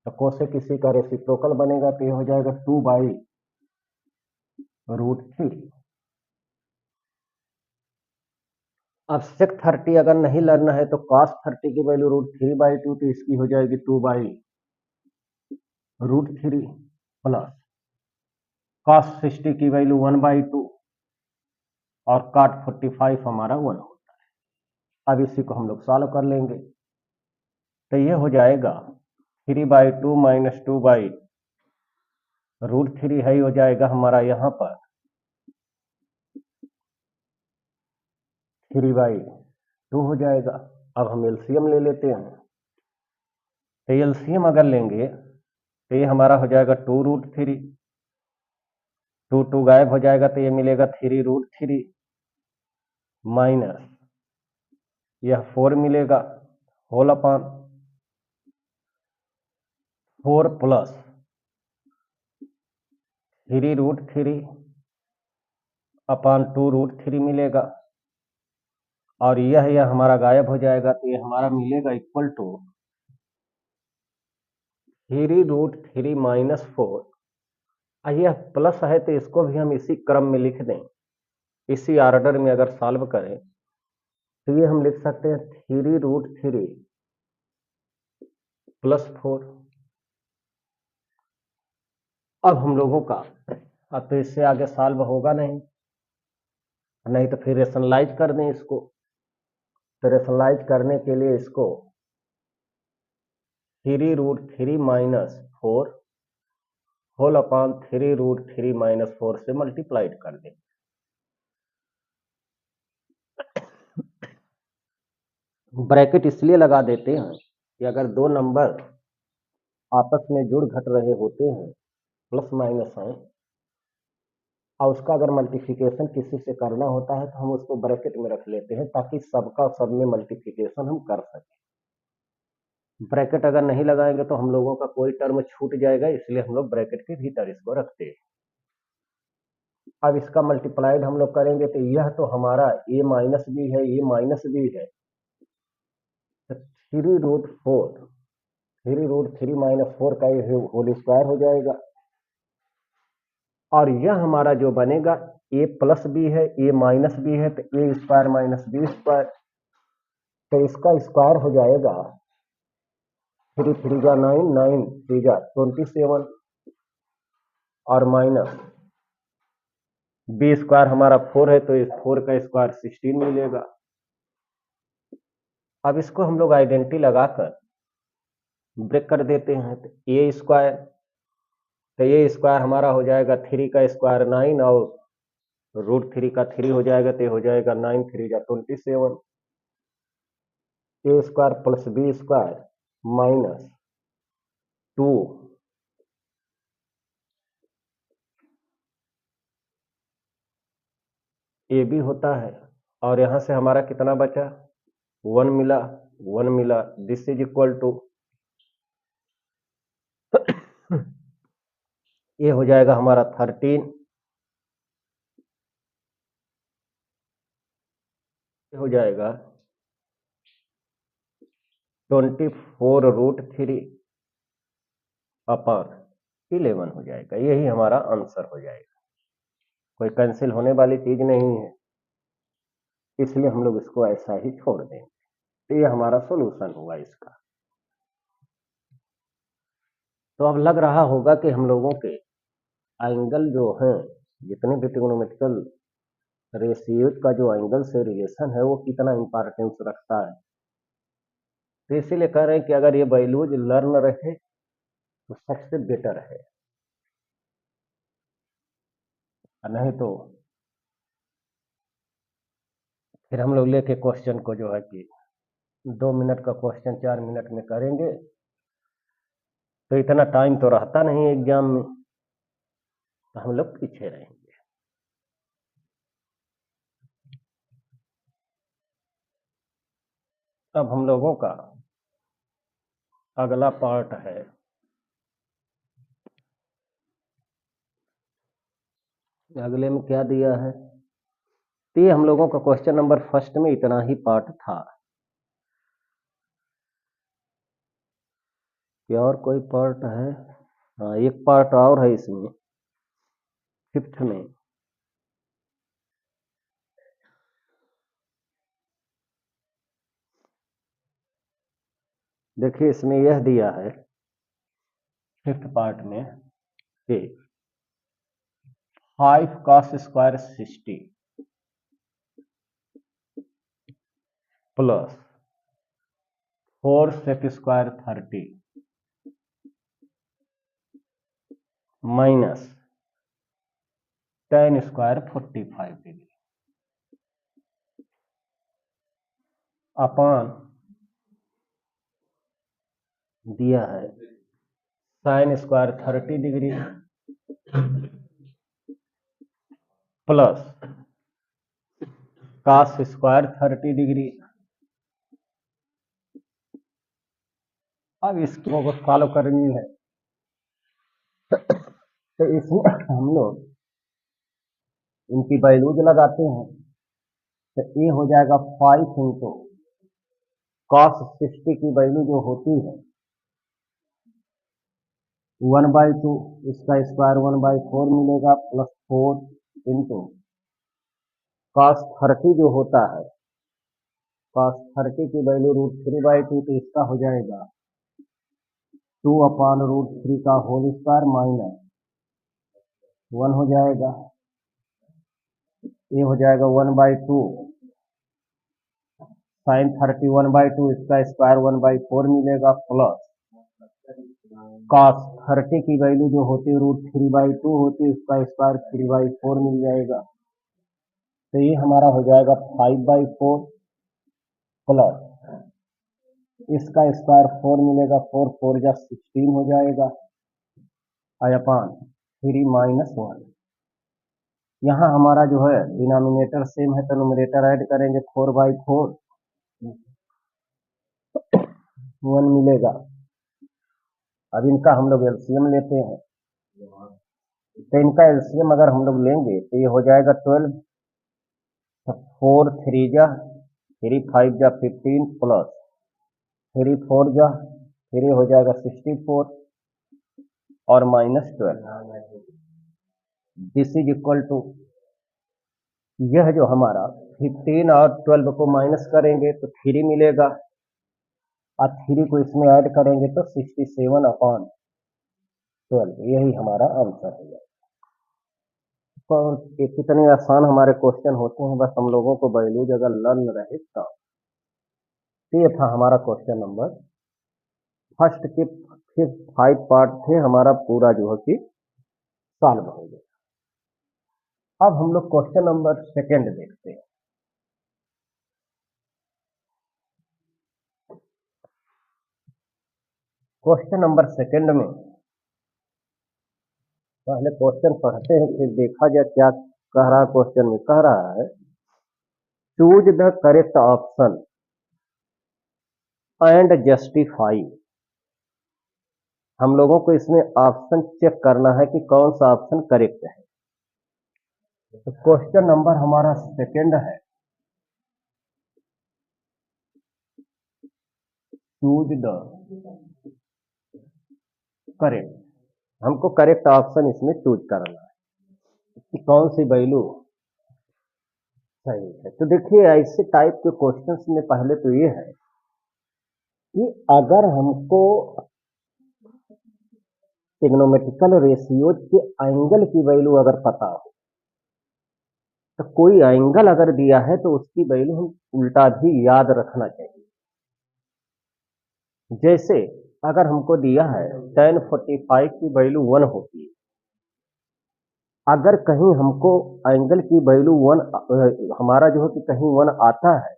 तो कोसेक इसी का रेसिप्रोकल बनेगा, तो ये हो जाएगा 2/√3। अब सेक 30 अगर नहीं लर्न है तो कॉस 30 की वैल्यू √3/2, तो इसकी हो जाएगी 2/√3 प्लस कॉस 60 की वैल्यू 1/2 और काट 45 हमारा 1 होता है। अब इसी को हम लोग सॉल्व कर लेंगे, तो ये हो जाएगा 3/2 माइनस 2/√3 है, हो जाएगा हमारा यहाँ पर 3/2 हो जाएगा। अब हम एलसीएम ले लेते हैं, तो एलसीएम अगर लेंगे तो ये हमारा हो जाएगा 2√3, 2 गायब हो जाएगा तो ये मिलेगा 3√3 माइनस यह 4 मिलेगा होल अपॉन 4 प्लस 3√3 अपॉन 2√3 मिलेगा, और यह हमारा गायब हो जाएगा, तो ये हमारा मिलेगा इक्वल टू 3√3 माइनस 4। यह प्लस है तो इसको भी हम इसी क्रम में लिख दें, इसी ऑर्डर में अगर सॉल्व करें तो ये हम लिख सकते हैं 3√3 प्लस 4। अब हम लोगों का अब तो इससे आगे सॉल्व होगा नहीं, नहीं तो फिर रेशनलाइज कर दें इसको। तो रेशनलाइज करने के लिए इसको 3√3 माइनस 4 होल अपॉन 3√3 माइनस 4 से मल्टीप्लाइड कर दें। ब्रैकेट इसलिए लगा देते हैं कि अगर दो नंबर आपस में जुड़ घट रहे होते हैं, प्लस माइनस हैं, और उसका अगर मल्टीप्लिकेशन किसी से करना होता है तो हम उसको ब्रैकेट में रख लेते हैं, ताकि सबका सब में मल्टीप्लिकेशन हम कर सकें। ब्रैकेट अगर नहीं लगाएंगे तो हम लोगों का कोई टर्म छूट जाएगा, इसलिए हम लोग ब्रैकेट के भीतर इसको रखते हैं। अब इसका मल्टीप्लाइड हम लोग करेंगे तो यह तो हमारा a माइनस बी है, ये माइनस बी है, तो 3√3 माइनस 4 का ये होल स्क्वायर हो जाएगा, और यह हमारा जो बनेगा a प्लस बी है, a माइनस बी है, तो a square minus B square, तो इसका स्क्वायर हो जाएगा 3 3 जा 9, 9 3 जा 27, और माइनस बी स्क्वायर हमारा 4 है, तो इस 4 का स्क्वायर 16 मिलेगा। अब इसको हम लोग आइडेंटिटी लगाकर ब्रेक कर देते हैं, तो ए स्क्वायर, तो ये स्क्वायर हमारा हो जाएगा 3 का स्क्वायर 9, और √3 का 3 हो जाएगा, तो हो जाएगा 9 3 जा 27, A square plus B square minus 2 A B होता है, और यहां से हमारा कितना बचा 1 मिला, 1 मिला, दिस इज इक्वल टू ये हो जाएगा हमारा 13, हो जाएगा 24√3 अपॉन 11 हो जाएगा। यही हमारा आंसर हो जाएगा, कोई कैंसिल होने वाली चीज नहीं है, इसलिए हम लोग इसको ऐसा ही छोड़ देंगे। तो ये हमारा सॉल्यूशन हुआ इसका। तो अब लग रहा होगा कि हम लोगों के एंगल जो हैं, जितने भी ट्रिग्नोमेट्रिकल रेशियोज का जो एंगल से रिलेशन है वो कितना इंपॉर्टेंस रखता है। तो इसीलिए कह रहे हैं कि अगर ये वैल्यूज लर्न रहे तो सबसे बेटर है, नहीं तो फिर हम लोग लेके क्वेश्चन को जो है कि 2 मिनट का क्वेश्चन 4 मिनट में करेंगे तो इतना टाइम तो रहता नहीं एग्जाम में, तो हम लोग पीछे रहेंगे। अब हम लोगों का अगला पार्ट है अगले में क्या दिया है, तो ये हम लोगों का क्वेश्चन नंबर फर्स्ट में इतना ही पार्ट था। क्या और कोई पार्ट है? हाँ, एक पार्ट और है इसमें, फिफ्थ में। देखिए इसमें यह दिया है फिफ्थ पार्ट में कि 5 cos square 60 plus 4 sec square 30 minus tan square 45 degree upon दिया है sin square 30 degree plus cos square 30 degree. अब इसको फॉलो करनी है तो इसमें हम लोग इनकी वैल्यूज लगाते हैं, तो ये हो जाएगा 5 इंटू cos 60 की वैल्यू जो होती है 1/2, इसका स्क्वायर 1/4 मिलेगा, प्लस 4 इंटू cos 30 जो होता है cos 30 की वैल्यू √3/2, तो इसका हो जाएगा 2/√3 का होल स्क्वायर माइनस 1 हो जाएगा, ये हो जाएगा 1/2 sin 30 1/2, इसका स्क्वायर 1/4 मिलेगा, प्लस cos 30 की वैल्यू जो होती है √3/2 होती है, उसका स्क्वायर 3/4 मिल जाएगा, तो ये हमारा हो जाएगा 5/4 प्लस इसका स्क्वायर 4 मिलेगा, 4 4 जा 16 हो जाएगा, अपान 3 माइनस 1। यहाँ हमारा जो है डिनोमिनेटर सेम है तो न्यूमरेटर ऐड करेंगे, 4/4 1 मिलेगा। अब इनका हम लोग एलसीएम लेते हैं, तो इनका एलसीएम अगर हम लोग लेंगे तो ये हो जाएगा 12, 4 3 जा 3 5 जा 15 प्लस 3 4 जा फिर ये हो जाएगा 64 और minus 12। This is equal to, यह जो हमारा 15 और 12 को माइनस करेंगे तो 3 मिलेगा और 3 को इसमें ऐड करेंगे तो 67/12, यही हमारा आंसर है। तो कितने आसान हमारे क्वेश्चन होते हैं, बस हम लोगों को वैल्यूज अगर लर्न रहे तो। ये था हमारा क्वेश्चन नंबर फर्स्ट के 5 पार्ट थे, हमारा पूरा जो है कि सॉल्व हो गया। अब हम लोग क्वेश्चन नंबर सेकंड देखते हैं। क्वेश्चन नंबर सेकंड में पहले क्वेश्चन पढ़ते हैं फिर देखा जाए क्या कह रहा है। क्वेश्चन में कह रहा है choose the correct option and justify. हम लोगों को इसमें ऑप्शन चेक करना है कि कौन सा ऑप्शन करेक्ट है। तो क्वेश्चन नंबर हमारा सेकंड है, चूज द करेक्ट। हमको करेक्ट ऑप्शन इसमें चूज करना है कि कौन सी वैल्यू सही है। तो देखिए ऐसे टाइप के क्वेश्चंस में पहले तो ये है कि अगर हमको ट्रिग्नोमेट्रिकल रेशियोज के एंगल की वैल्यू अगर पता हो, तो कोई एंगल अगर दिया है तो उसकी वैल्यू हम उल्टा भी याद रखना चाहिए। जैसे अगर हमको दिया है tan 45 की वैल्यू 1 होती है, अगर कहीं हमको एंगल की वैल्यू 1 हमारा जो है कि कहीं 1 आता है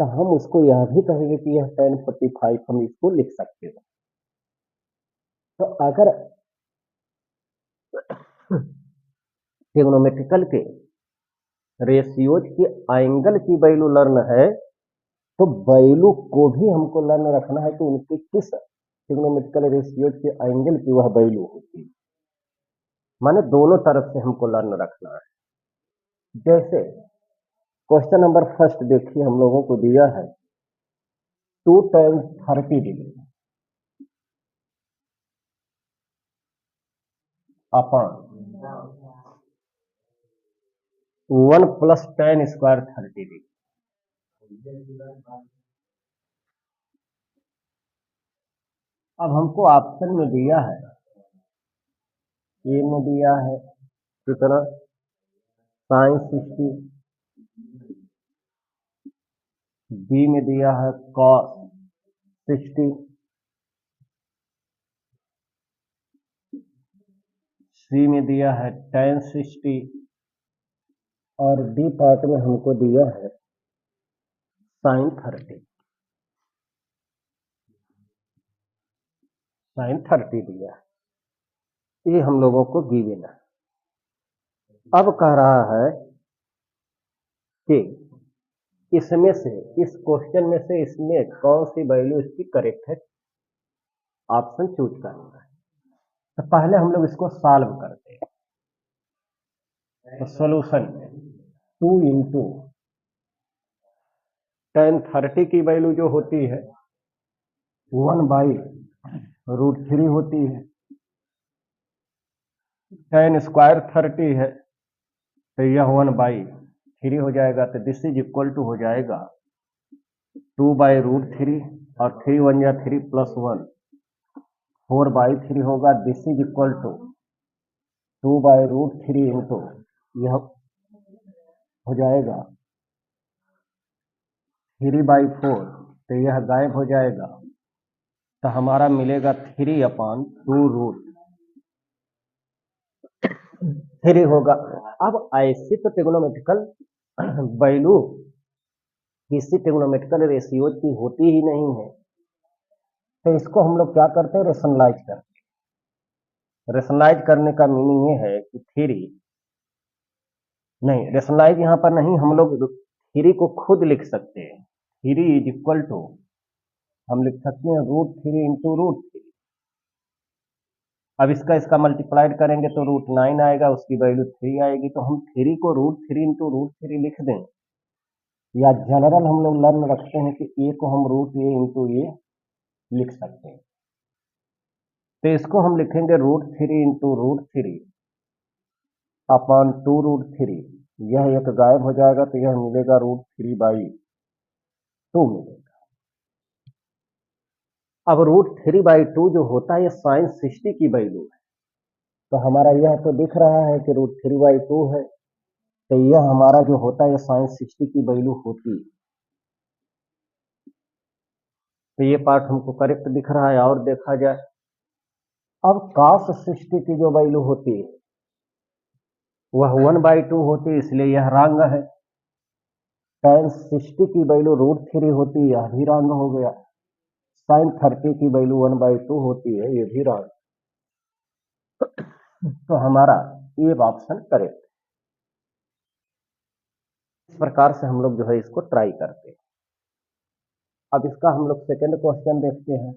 तो हम उसको यह भी कहेंगे कि यह tan 45 हम इसको लिख सकते हो। तो अगर ट्रिग्नोमेट्रिकल के रेशियोज के एंगल की वैल्यू लर्न है, तो वैल्यू को भी हमको लर्न रखना है कि उनके किस ट्रिग्नोमेट्रिकल रेशियोज के एंगल की वह वैल्यू होती है। माने दोनों तरफ से हमको लर्न रखना है। जैसे क्वेश्चन नंबर फर्स्ट देखिए, हम लोगों को दिया है 2 times 30 degree upon 1 plus tan square 30 degree. अब हमको ऑप्शन में दिया है, ए में दिया है कितना साइन 60, बी में दिया है कॉस 60, सी में दिया है tan 60 और डी पार्ट में हमको दिया है साइन 30। साइन 30 दिया है, ये हम लोगों को गिवन है। अब कह रहा है कि इसमें से, इस क्वेश्चन में से इसमें कौन सी वैल्यू इसकी करेक्ट है, ऑप्शन चूज करना है। तो पहले हम लोग इसको सॉल्व करते हैं। तो सॉल्यूशन 2 इंटू tan 30 की वैल्यू जो होती है 1/√3 होती है, tan स्क्वायर 30 है तो यह 1/3 हो जाएगा। तो दिस इज इक्वल टू हो जाएगा 2/√3 और 3 1 या 3 प्लस 1 4/3 होगा। This is equal to 2/√3 into यह हो जाएगा 3/4, तो यह गायब हो जाएगा। तो हमारा मिलेगा 3/√3 होगा। अब ऐसी तो ट्रिग्नोमेट्रिकल वैल्यू किसी ट्रिग्नोमेट्रिकल रेशियोज की होती ही नहीं है, तो इसको हम लोग क्या करते हैं, रेशनलाइज करते हैं। रेशनलाइज करने का मीनिंग ये है कि रेशनलाइज यहाँ पर नहीं, हम लोग 3 को खुद लिख सकते हैं। 3 इज इक्वल टू हम लिख सकते हैं √3 इंटू √3। अब इसका मल्टीप्लाइड करेंगे तो √9 आएगा, उसकी वैल्यू 3 आएगी। तो हम 3 को √3 इंटू √3 लिख दें, या जनरल हम लोग लर्न रखते हैं कि ए को हम √a इंटू ए लिख सकते हैं। तो इसको हम लिखेंगे √3 इंटू √3 अपॉन 2√3। यह एक गायब हो जाएगा तो यह मिलेगा √3/2 मिलेगा। अब √3/2 जो होता है, ये साइन 60 की वैल्यू है। तो हमारा यह तो दिख रहा है कि √3/2 है, तो यह हमारा जो होता है साइन 60 की वैल्यू होती है। तो ये पार्ट हमको करेक्ट दिख रहा है। और देखा जाए, अब cos 60 की जो वैल्यू होती है वह 1/2 होती है, इसलिए यह रॉन्ग है। tan 60 की वैल्यू √3 होती है, यह भी रॉन्ग हो गया। sin 30 की वैल्यू 1/2 होती है, ये भी रॉन्ग। तो हमारा ये ऑप्शन करेक्ट। इस प्रकार से हम लोग जो है इसको ट्राई करते हैं। अब इसका हम लोग सेकंड क्वेश्चन देखते हैं।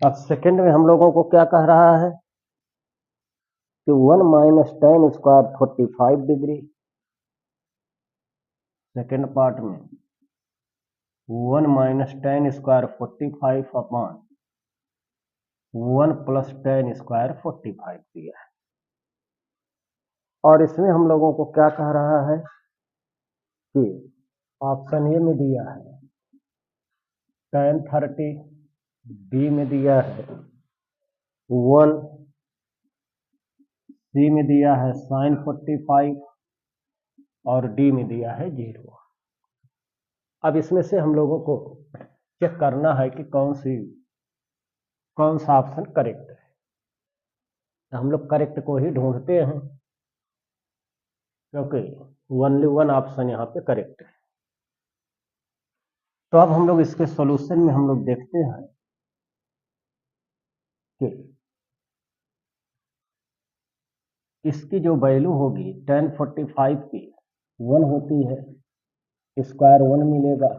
अब सेकंड में हम लोगों को क्या कह रहा है कि 1 minus tan square 45 degree. Second part में 1 minus tan square 45 upon 1 plus tan square 45 दिया है। और इसमें हम लोगों को क्या कह रहा है कि ऑप्शन ए में दिया है tan 30, बी में दिया है 1 सी में दिया है साइन 45 और डी में दिया है 0। अब इसमें से हम लोगों को चेक करना है कि कौन सा ऑप्शन करेक्ट है। तो हम लोग करेक्ट को ही ढूंढते हैं, क्योंकि ओनली वन ऑप्शन यहाँ पे करेक्ट है। तो अब हम लोग इसके सॉल्यूशन में हम लोग देखते हैं कि इसकी जो वैल्यू होगी tan 45 की 1 होती है, स्क्वायर 1 मिलेगा,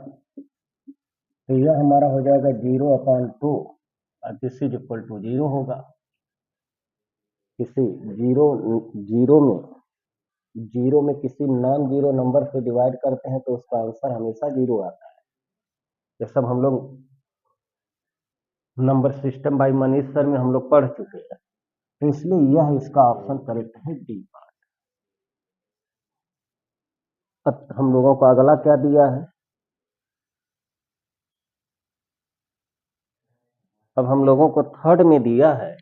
तो यह हमारा हो जाएगा 0/2 और दिस इज इक्वल टू 0 होगा। किसी जीरो में किसी नॉन जीरो नंबर से डिवाइड करते हैं तो उसका आंसर हमेशा 0 आता है। ये सब हम लोग number system by Manish sir में हम लोग पढ़ चुके हैं, तो इसलिए यह इसका ऑप्शन करेक्ट है, डी पार्ट। अब हम लोगों को अगला क्या दिया है, अब हम लोगों को थर्ड में दिया है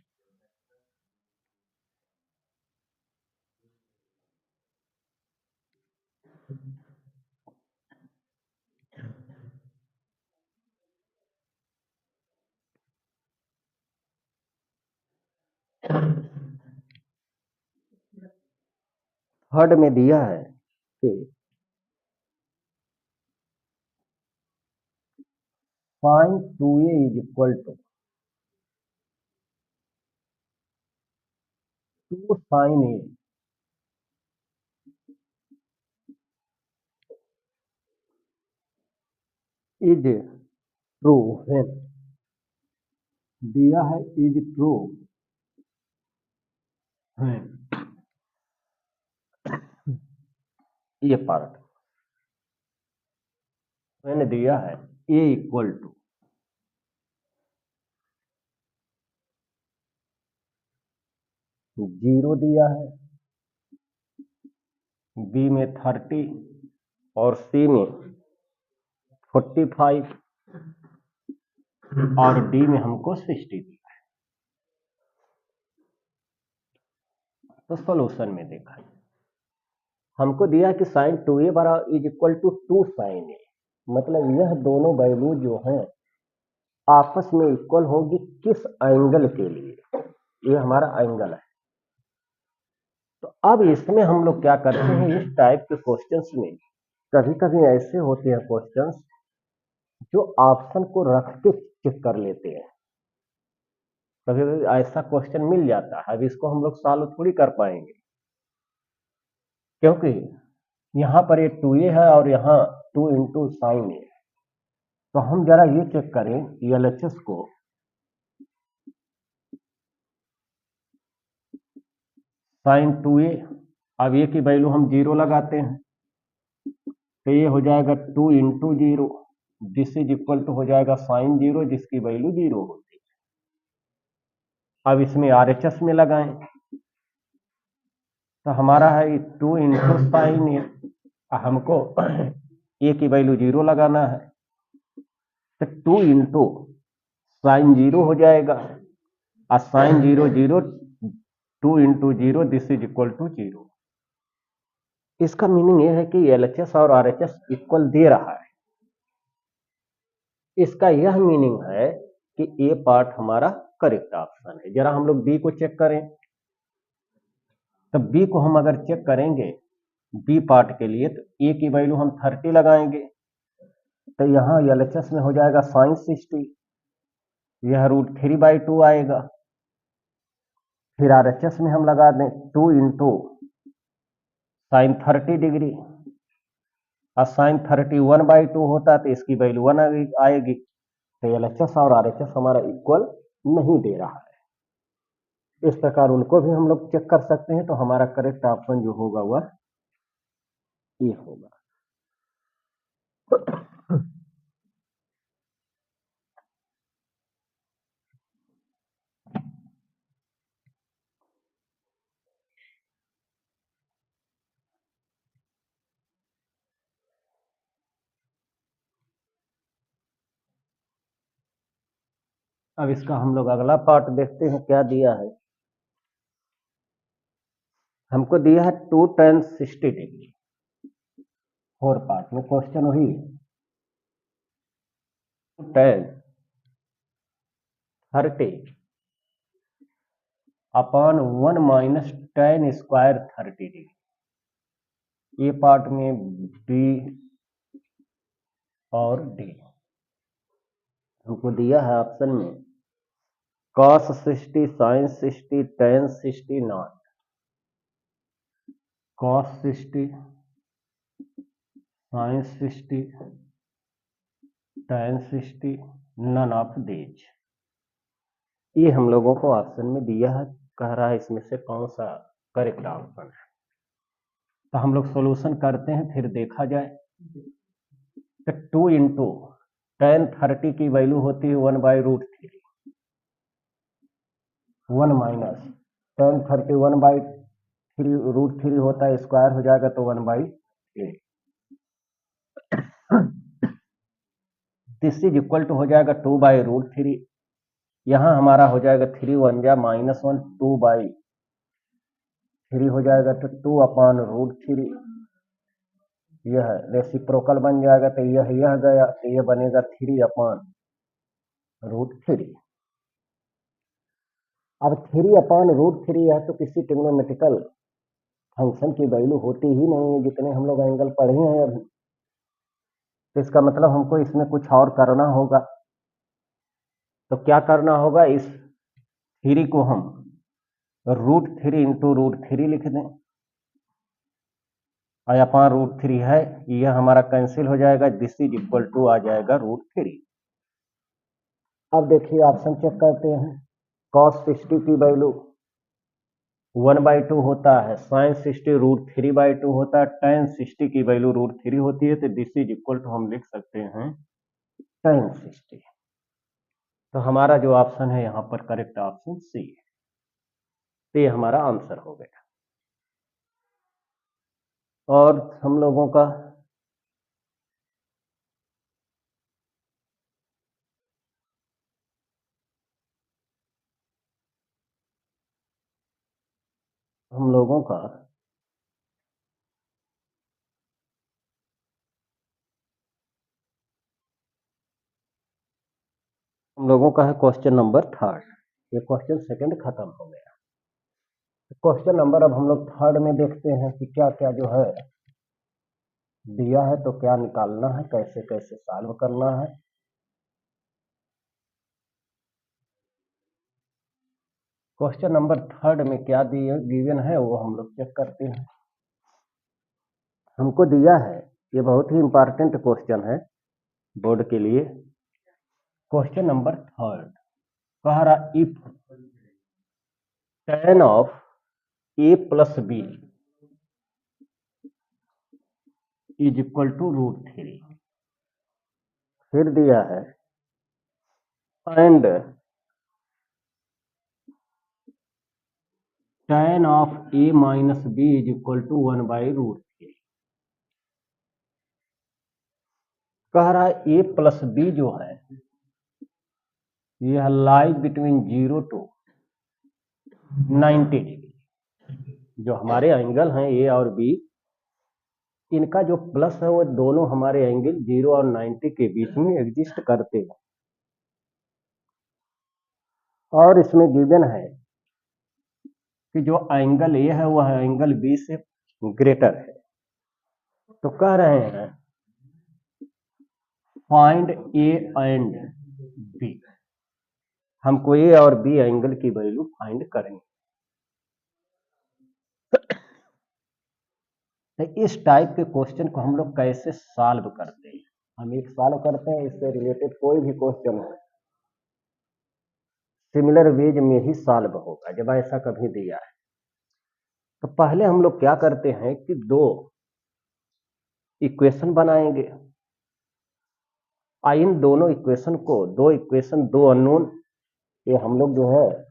कि sin 2a is equal to 2 sin a is true when, दिया है इज ट्रू व्हेन, ये पार्ट मैंने दिया है a इक्वल टू 0 दिया है, बी में 30 और सी में 45 और डी में हमको 60 दिया है। तो सॉल्यूशन में देखा हमको दिया कि साइन 2a बराबर इज इक्वल टू 2 साइन ए, मतलब यह दोनों वैल्यू जो हैं आपस में इक्वल होगी किस एंगल के लिए, ये हमारा एंगल है। तो अब इसमें हम लोग क्या करते हैं, इस टाइप के क्वेश्चंस में कभी कभी ऐसे होते हैं क्वेश्चंस जो ऑप्शन को रख के चेक कर लेते हैं। कभी कभी ऐसा क्वेश्चन मिल जाता है, अब इसको हम लोग सॉल्व थोड़ी कर पाएंगे, क्योंकि यहाँ पर ये 2a है और यहाँ 2 इंटू साइन ए। तो हम जरा ये चेक करें एलएचएस को, साइन 2a, अब ये की वैल्यू हम 0 लगाते हैं, तो ये हो जाएगा 2 into 0, this is equal to हो जाएगा साइन 0 जिसकी वैल्यू 0 होती है। अब इसमें आरएचएस में लगाएं, तो हमारा है 2 इंटू साइन ए, हमको ए की वैल्यू 0 लगाना है, तो 2 इंटू साइन 0 हो जाएगा, और sine 0 0, 2 into 0 this is equal to 0। इसका मीनिंग ये है कि एलएचएस और आरएचएस इक्वल दे रहा है। इसका यह मीनिंग है कि ए पार्ट हमारा करेक्ट ऑप्शन है। जरा हम लोग बी को चेक करें, तो बी को हम अगर चेक करेंगे बी पार्ट के लिए, तो ए की वैल्यू हम 30 लगाएंगे, तो यहाँ एलएचएस में हो जाएगा साइन 60, यह √3/2 आएगा। फिर आरएचएस में हम लगा दें 2 इंटू साइन 30 डिग्री, और साइन 31/2 होता है तो इसकी वैल्यू 1 आएगी। तो एलएचएस और आरएचएस हमारा इक्वल नहीं दे रहा है। इस प्रकार उनको भी हम लोग चेक कर सकते हैं, तो हमारा करेक्ट ऑप्शन जो होगा वह ये होगा। अब इसका हम लोग अगला पार्ट देखते हैं क्या दिया है। हमको दिया है 2 tan 60 डिग्री, 4 पार्ट में क्वेश्चन वही tan 30 upon 1 minus tan square 30 degree. A part में बी और डी। हमको दिया है ऑप्शन में cos 60 sin 60 tan 60 not cos 60 sin 60 tan 60 none of these. ये हम लोगों को ऑप्शन में दिया है, कह रहा है इसमें से कौन सा करेक्ट ऑप्शन है। तो हम लोग सॉल्यूशन करते हैं फिर देखा जाए। तो 2 इंटू tan 30 की वैल्यू होती है 1/√3, 1 माइनस tan 30 1/√3 होता है, स्क्वायर हो जाएगा तो 1/8। दिस इज इक्वल टू हो जाएगा 2/√3। यहाँ हमारा हो जाएगा 3 1 जा -1, 2/3 हो जाएगा तो 2/√3। यह रेसिप्रोकल बन जाएगा तो यह गया तो यह बनेगा 3/√3। अब 3/√3 है तो किसी ट्रिग्नोमेट्रिकल फंक्शन की वैल्यू होती ही नहीं है, जितने हम लोग एंगल पढ़े हैं अभी। तो इसका मतलब हमको इसमें कुछ और करना होगा। तो क्या करना होगा, इस 3 को हम √3 इंटू √3 लिख दें और अपॉन √3 है, यह हमारा कैंसिल हो जाएगा। दिस इज इक्वल टू आ जाएगा √3। अब देखिए ऑप्शन चेक करते हैं। cos 60 की वैल्यू 1/2 होता है, sin 60 √3/2 होता है, tan 60 की वैल्यू √3 होती है। तो दिस इज इक्वल टू हम लिख सकते हैं tan 60। तो हमारा जो ऑप्शन है यहाँ पर करेक्ट ऑप्शन सी है। तो ये हमारा आंसर हो गया। और हम लोगों का हम लोगों का है क्वेश्चन नंबर 3। ये क्वेश्चन सेकंड खत्म हो गया। क्वेश्चन नंबर अब हम लोग 3 में देखते हैं कि क्या क्या जो है दिया है, तो क्या निकालना है, कैसे कैसे सॉल्व करना है। क्वेश्चन नंबर 3 में क्या दिए गिवन है वो हम लोग चेक करते हैं। हमको दिया है, ये बहुत ही इंपॉर्टेंट क्वेश्चन है बोर्ड के लिए। क्वेश्चन नंबर 3 कह रहा if tan of a plus B is equal to √3। फिर दिया है and tan of a minus B is equal to 1/√3। कह रहा है a प्लस बी जो है यह लाई बिटवीन 0 टू 90 डिग्री। जो हमारे एंगल हैं ए और बी, इनका जो प्लस है वो दोनों हमारे एंगल 0 और 90 के बीच में एग्जिस्ट करते हैं। और इसमें गिवन है कि जो एंगल ए है वह एंगल बी से ग्रेटर है। तो कह रहे हैं फाइंड ए एंड बी। हमको ए और बी एंगल की वैल्यू फाइंड करनी। तो इस टाइप के क्वेश्चन को हम लोग कैसे सॉल्व करते हैं। हम एक सॉल्व करते हैं, इससे रिलेटेड कोई भी क्वेश्चन हो सिमिलर वेज में ही सॉल्व होगा जब ऐसा कभी दिया है। तो पहले हम लोग क्या करते हैं कि दो इक्वेशन बनाएंगे। इन दोनों इक्वेशन को, दो इक्वेशन दो अननोन, ये हम लोग जो है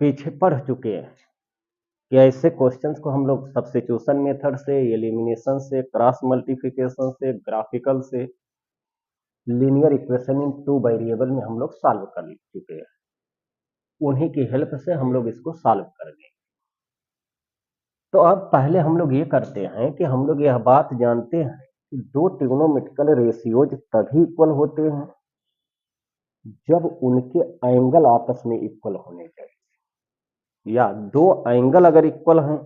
पीछे पढ़ चुके हैं कि ऐसे क्वेश्चंस को हम लोग सब्स्टिट्यूशन मेथड से, एलिमिनेशन से, क्रॉस मल्टीप्लिकेशन से, ग्राफिकल से, लीनियर इक्वेशन इन 2 वेरिएबल में हम लोग सॉल्व कर चुके हैं। उन्हीं की हेल्प से हम लोग इसको सॉल्व करेंगे। तो अब पहले हम लोग ये करते हैं कि हम लोग यह बात जानते हैं कि दो ट्रिग्नोमेट्रिकल रेशियोज तभी इक्वल होते हैं जब उनके एंगल आपस में इक्वल होने चाहिए, या दो एंगल अगर इक्वल हैं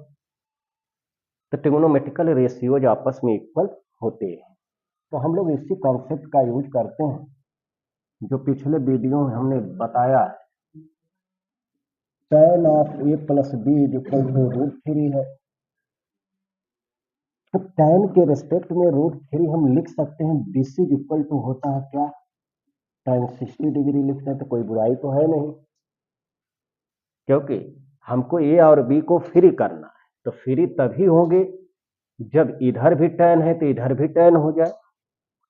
तो ट्रिग्नोमेट्रिकल रेशियोज आपस में इक्वल होते हैं। तो हम लोग इसी कॉन्सेप्ट का यूज करते हैं जो पिछले वीडियो में हमने बताया है। tan of a plus B is equal to √3 है। तो tan के रिस्पेक्ट में √3 हम लिख सकते हैं। दिस इज इक्वल टू होता है क्या, tan 60 डिग्री लिखते हैं, तो कोई बुराई तो है नहीं, क्योंकि हमको ए और बी को फ्री करना है। तो फ्री तभी होंगे जब इधर भी tan है तो इधर भी tan हो जाए।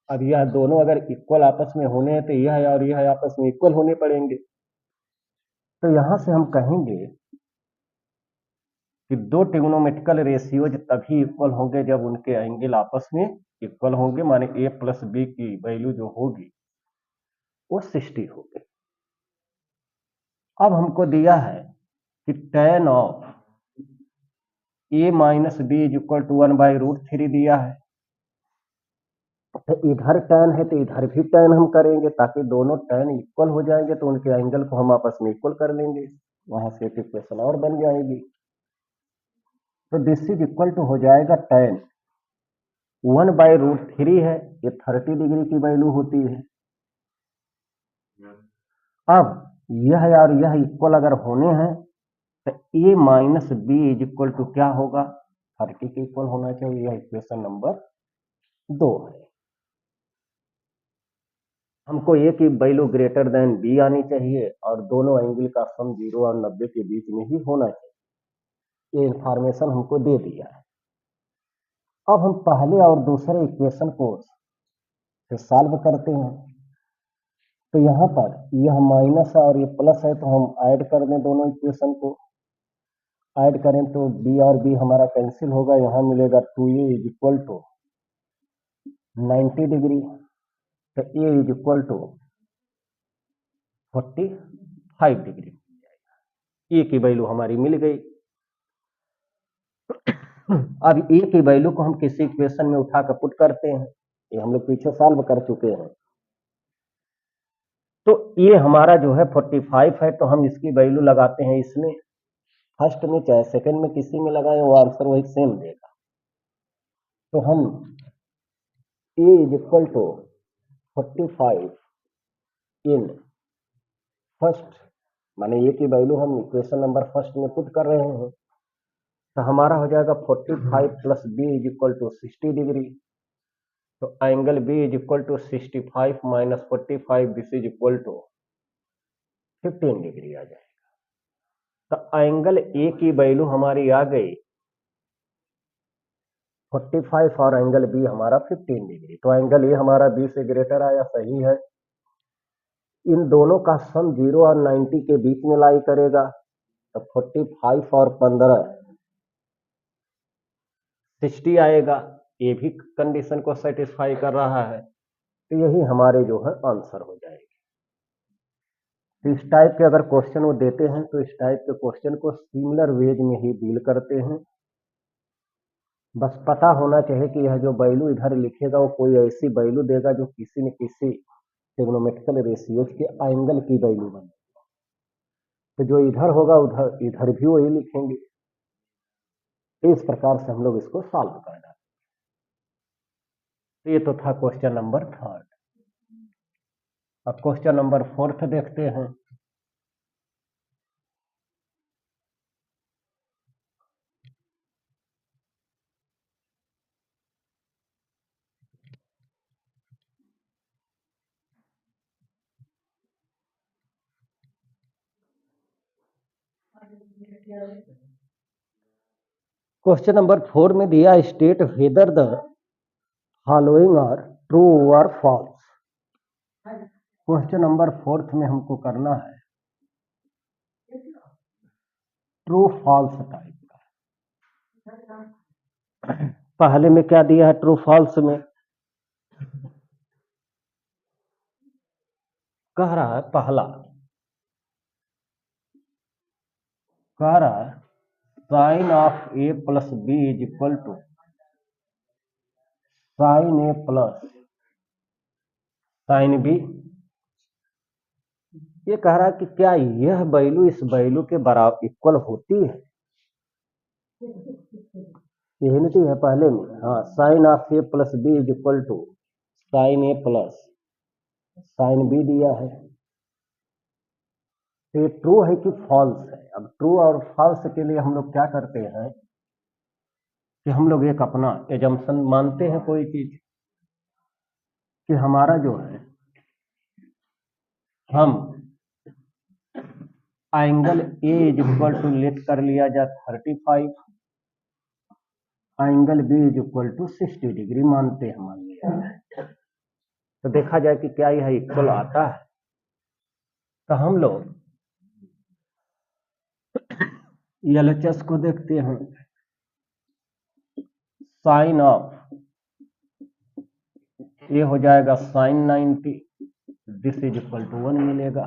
अब यह दोनों अगर इक्वल आपस में होने हैं तो यह और यह आपस में इक्वल होने पड़ेंगे। तो यहां से हम कहेंगे कि दो ट्रिग्नोमेट्रिकल रेशियोज तभी इक्वल होंगे जब उनके एंगल आपस में इक्वल होंगे, माने a प्लस बी की वैल्यू जो होगी वो 60 होगी। अब हमको दिया है कि tan of a minus B is equal to 1/√3 दिया है। तो इधर tan है तो इधर भी tan हम करेंगे ताकि दोनों tan इक्वल हो जाएंगे, तो उनके एंगल को हम आपस में इक्वल कर लेंगे, वहां से एक इक्वेशन और बन जाएगी। तो दिस इज इक्वल टू हो जाएगा tan 1/√3 है, ये 30 डिग्री की वैल्यू होती है। अब यह और यह इक्वल अगर होने हैं तो a minus B is equal to क्या होगा, 30 के इक्वल होना चाहिए। यह इक्वेशन नंबर 2 है। हमको a की वैल्यू ग्रेटर देन b आनी चाहिए और दोनों एंगल का सम 0 और 90 के बीच में ही होना चाहिए। ये इंफॉर्मेशन हमको दे दिया है। अब हम पहले और दूसरे इक्वेशन को सॉल्व करते हैं। तो यहाँ पर यह माइनस है और ये प्लस है, तो हम ऐड कर दें दोनों इक्वेशन को। ऐड करें तो b और b हमारा कैंसिल होगा, यहाँ मिलेगा 2a is equal to 90 degree, तो a is equal to 45 degree. a की वैल्यू हमारी मिल गई। अब a की वैल्यू को हम किसी इक्वेशन में उठा कर पुट करते हैं, ये हम लोग पीछे सॉल्व कर चुके हैं। तो ये हमारा जो है 45 है, तो हम इसकी वैल्यू लगाते हैं इसमें, फर्स्ट में चाहे सेकंड में किसी में लगाएं वो आंसर वही सेम देगा। तो हम a is equal to 45 in first, माने a की वैल्यू हम इक्वेशन नंबर फर्स्ट में पुट कर रहे हैं, तो हमारा हो जाएगा 45 plus b is equal to 60 degree. तो angle b is equal to 65 minus 45, this is equal to 15 degree आ जाएगा। तो एंगल a की वैल्यू हमारी आ गई 45 और एंगल b हमारा 15 डिग्री। तो एंगल a हमारा b से ग्रेटर आया, सही है। इन दोनों का सम 0 और 90 के बीच में लाई करेगा, तो 45 और 15 60 आएगा। ये भी कंडीशन को सेटिस्फाई कर रहा है, तो यही हमारे जो है आंसर हो जाएगी। तो इस टाइप के अगर क्वेश्चन वो देते हैं तो इस टाइप के क्वेश्चन को सिमिलर वेज में ही डील करते हैं। बस पता होना चाहिए कि यह जो वैल्यू इधर लिखेगा वो कोई ऐसी वैल्यू देगा जो किसी न किसी ट्रिग्नोमेट्रिकल रेशियोज के एंगल की वैल्यू बने। तो जो इधर होगा उधर इधर भी वही लिखेंगे। इस प्रकार से हम लोग इसको सॉल्व कर डालेंगे। तो ये तो था क्वेश्चन नंबर 3। अब क्वेश्चन नंबर 4 देखते हैं। क्वेश्चन नंबर 4 में दिया state whether the following are true और फॉल्स। क्वेश्चन नंबर 4 में हमको करना है ट्रू फॉल्स टाइप का। पहले में क्या दिया है, ट्रू फॉल्स में कह रहा है पहला कह रहा sine of A plus B is equal to sine A plus sine B. ये कह रहा है कि क्या यह वैल्यू इस वैल्यू के बराबर इक्वल होती है। यूनिटी है पहले में, हाँ, sine of A plus B is equal to sine A plus sine B दिया है। तो ये ट्रू है कि फॉल्स है। अब ट्रू और फॉल्स के लिए हम लोग क्या करते हैं कि हम लोग एक अपना एजम्पशन मानते हैं कोई चीज कि हमारा जो है, हम angle A is equal to let कर लिया जाए 35, angle B is equal to 60 degree मानते हैं मान लिया। तो देखा जाए कि क्या यह इक्वल आता है। तो हम लोग एलएचएस को देखते हैं। साइन ऑफ ये हो जाएगा sine 90, this is equal to 1 मिलेगा।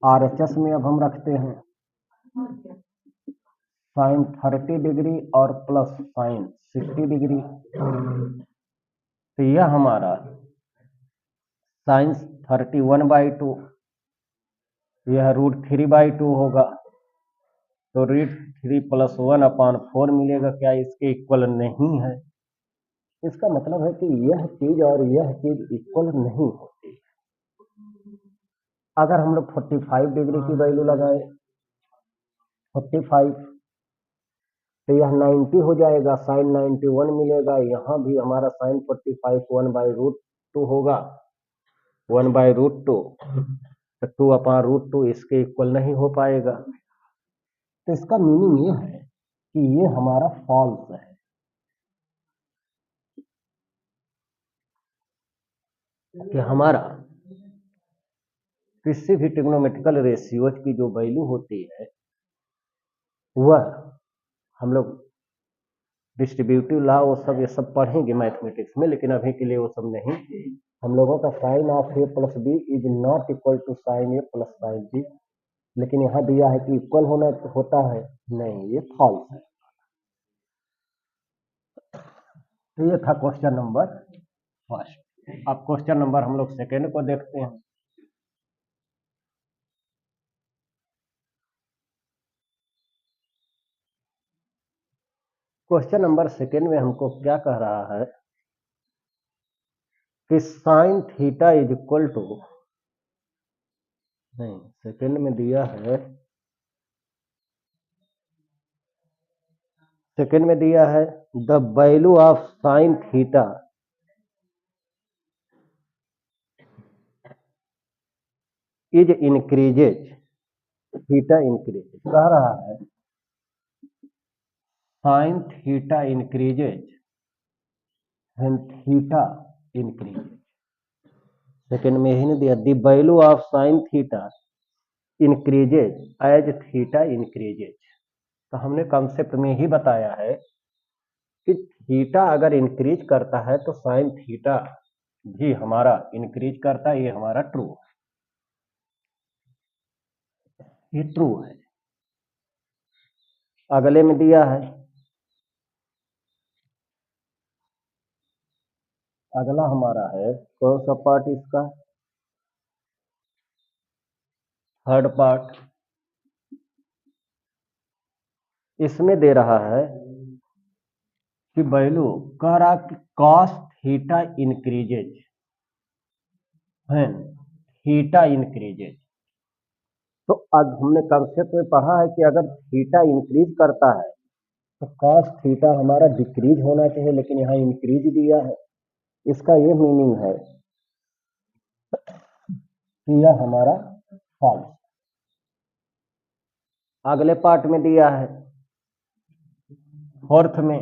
आरएचएस में अब हम रखते हैं साइन 30 डिग्री और प्लस साइन 60 डिग्री। तो यह हमारा साइन 31/2, यह √3/2 होगा। तो √3 + 1/4 मिलेगा। क्या इसके इक्वल नहीं है? इसका मतलब है कि यह चीज और यह चीज इक्वल नहीं होती। अगर हम लोग 45 डिग्री की वैल्यू लगाए 45, तो यह 90 हो जाएगा, साइन 91 मिलेगा। यहाँ भी हमारा साइन 45 1/√2 होगा, 1/√2, तो 2/√2 इसके इक्वल नहीं हो पाएगा। तो इसका मीनिंग ये है कि ये हमारा फॉल्स है। कि हमारा किसी भी ट्रिग्नोमेट्रिकल रेशियोज की जो वैल्यू होती है वह हम लोग डिस्ट्रीब्यूटिव लॉ वो सब ये सब पढ़ेंगे मैथमेटिक्स में, लेकिन अभी के लिए वो सब नहीं। हम लोगों का sine of A plus B is not equal to sine A plus sine B, लेकिन यहाँ दिया है कि इक्वल होता है, नहीं, ये फॉल्स है। तो ये था क्वेश्चन नंबर फर्स्ट। अब क्वेश्चन नंबर हम लोग सेकेंड को देखते हैं। क्वेश्चन नंबर सेकेंड में हमको क्या कह रहा है कि sine theta is equal to, नहीं, सेकेंड में दिया है, सेकेंड में दिया है the value of sine theta is increases, theta increases कह रहा है, sine theta increases and theta increases. Second में ही नहीं दिया, the value of sine theta increases as theta increases. तो हमने कॉन्सेप्ट में ही बताया है कि थीटा अगर इंक्रीज करता है तो साइन थीटा भी हमारा इंक्रीज करता है। ये हमारा ट्रू है, ये ट्रू है। अगले में दिया है, अगला हमारा है कौन सा पार्ट इसका, थर्ड पार्ट। इसमें दे रहा है कि वैल्यू कह रहा कि cos theta increases when theta increases. तो आज हमने कंसेप्ट में पढ़ा है कि अगर थीटा इंक्रीज करता है तो कॉस थीटा हमारा डिक्रीज होना चाहिए, लेकिन यहाँ इंक्रीज दिया है। इसका ये मीनिंग है कि यह हमारा फॉल्स। अगले पार्ट में दिया है फोर्थ में,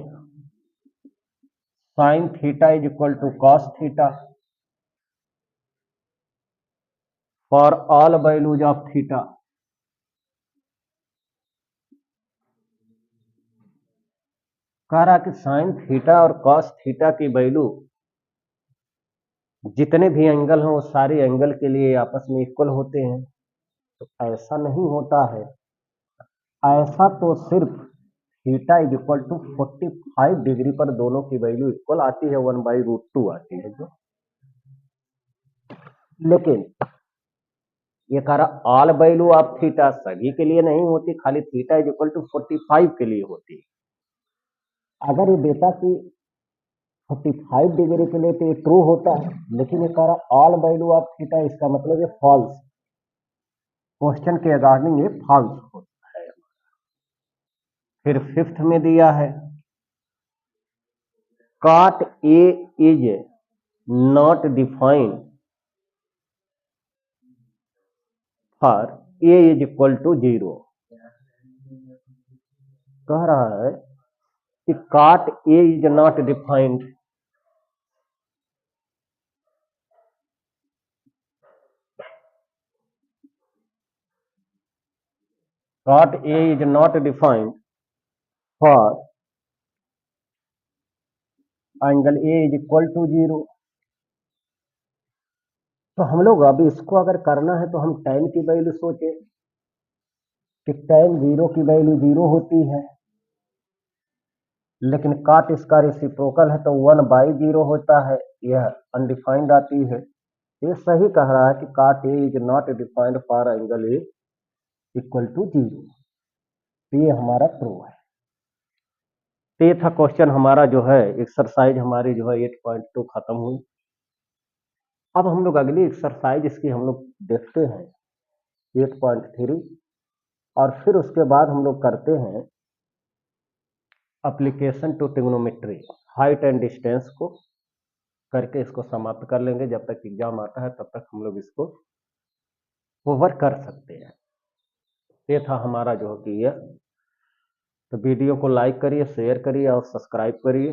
sine theta is equal to cos theta for all values of theta. कह रहा कि साइन थीटा और कॉस थीटा की वैल्यू जितने भी एंगल हैं वो सारे एंगल के लिए आपस में इक्वल होते हैं। तो ऐसा नहीं होता है। ऐसा तो सिर्फ theta is equal to 45 degree पर दोनों की वैल्यू इक्वल आती है, 1/√2 आती है जो, लेकिन ये कह रहा ऑल वैल्यू ऑफ थीटा सभी के लिए नहीं होती, खाली थीटा इज इक्वल टू 45 के लिए होती है। अगर ये देता कि 45 डिग्री के लिए तो ये ट्रू होता है, लेकिन ये कह रहा ऑल वैल्यू ऑफ थीटा, इसका मतलब ये फॉल्स, क्वेश्चन के अकॉर्डिंग ये फॉल्स होता है। फिर फिफ्थ में दिया है cot A is not defined for A is equal to 0। कह रहा है कि cot A is not defined cot A is not defined for angle A is equal to 0। तो हम लोग अभी इसको अगर करना है तो हम tan की वैल्यू सोचे कि tan 0 की वैल्यू 0 होती है, लेकिन काट इसका रेसिप्रोकल है तो 1/0 होता है, यह अनडिफाइंड आती है। ये सही कह रहा है कि cot A is not defined for angle A equal to 0। तो ये हमारा ट्रू है। तो ये था क्वेश्चन हमारा जो है, एक्सरसाइज हमारी जो है 8.2 खत्म हुई। अब हम लोग अगली एक्सरसाइज इसकी हम लोग देखते हैं 8.3, और फिर उसके बाद हम लोग करते हैं application to trigonometry, height and distance को करके इसको समाप्त कर लेंगे। जब तक एग्जाम आता है तब तक हम लोग इसको ओवर कर सकते हैं। ये था हमारा जो कि यह, तो वीडियो को लाइक करिए, शेयर करिए और सब्सक्राइब करिए।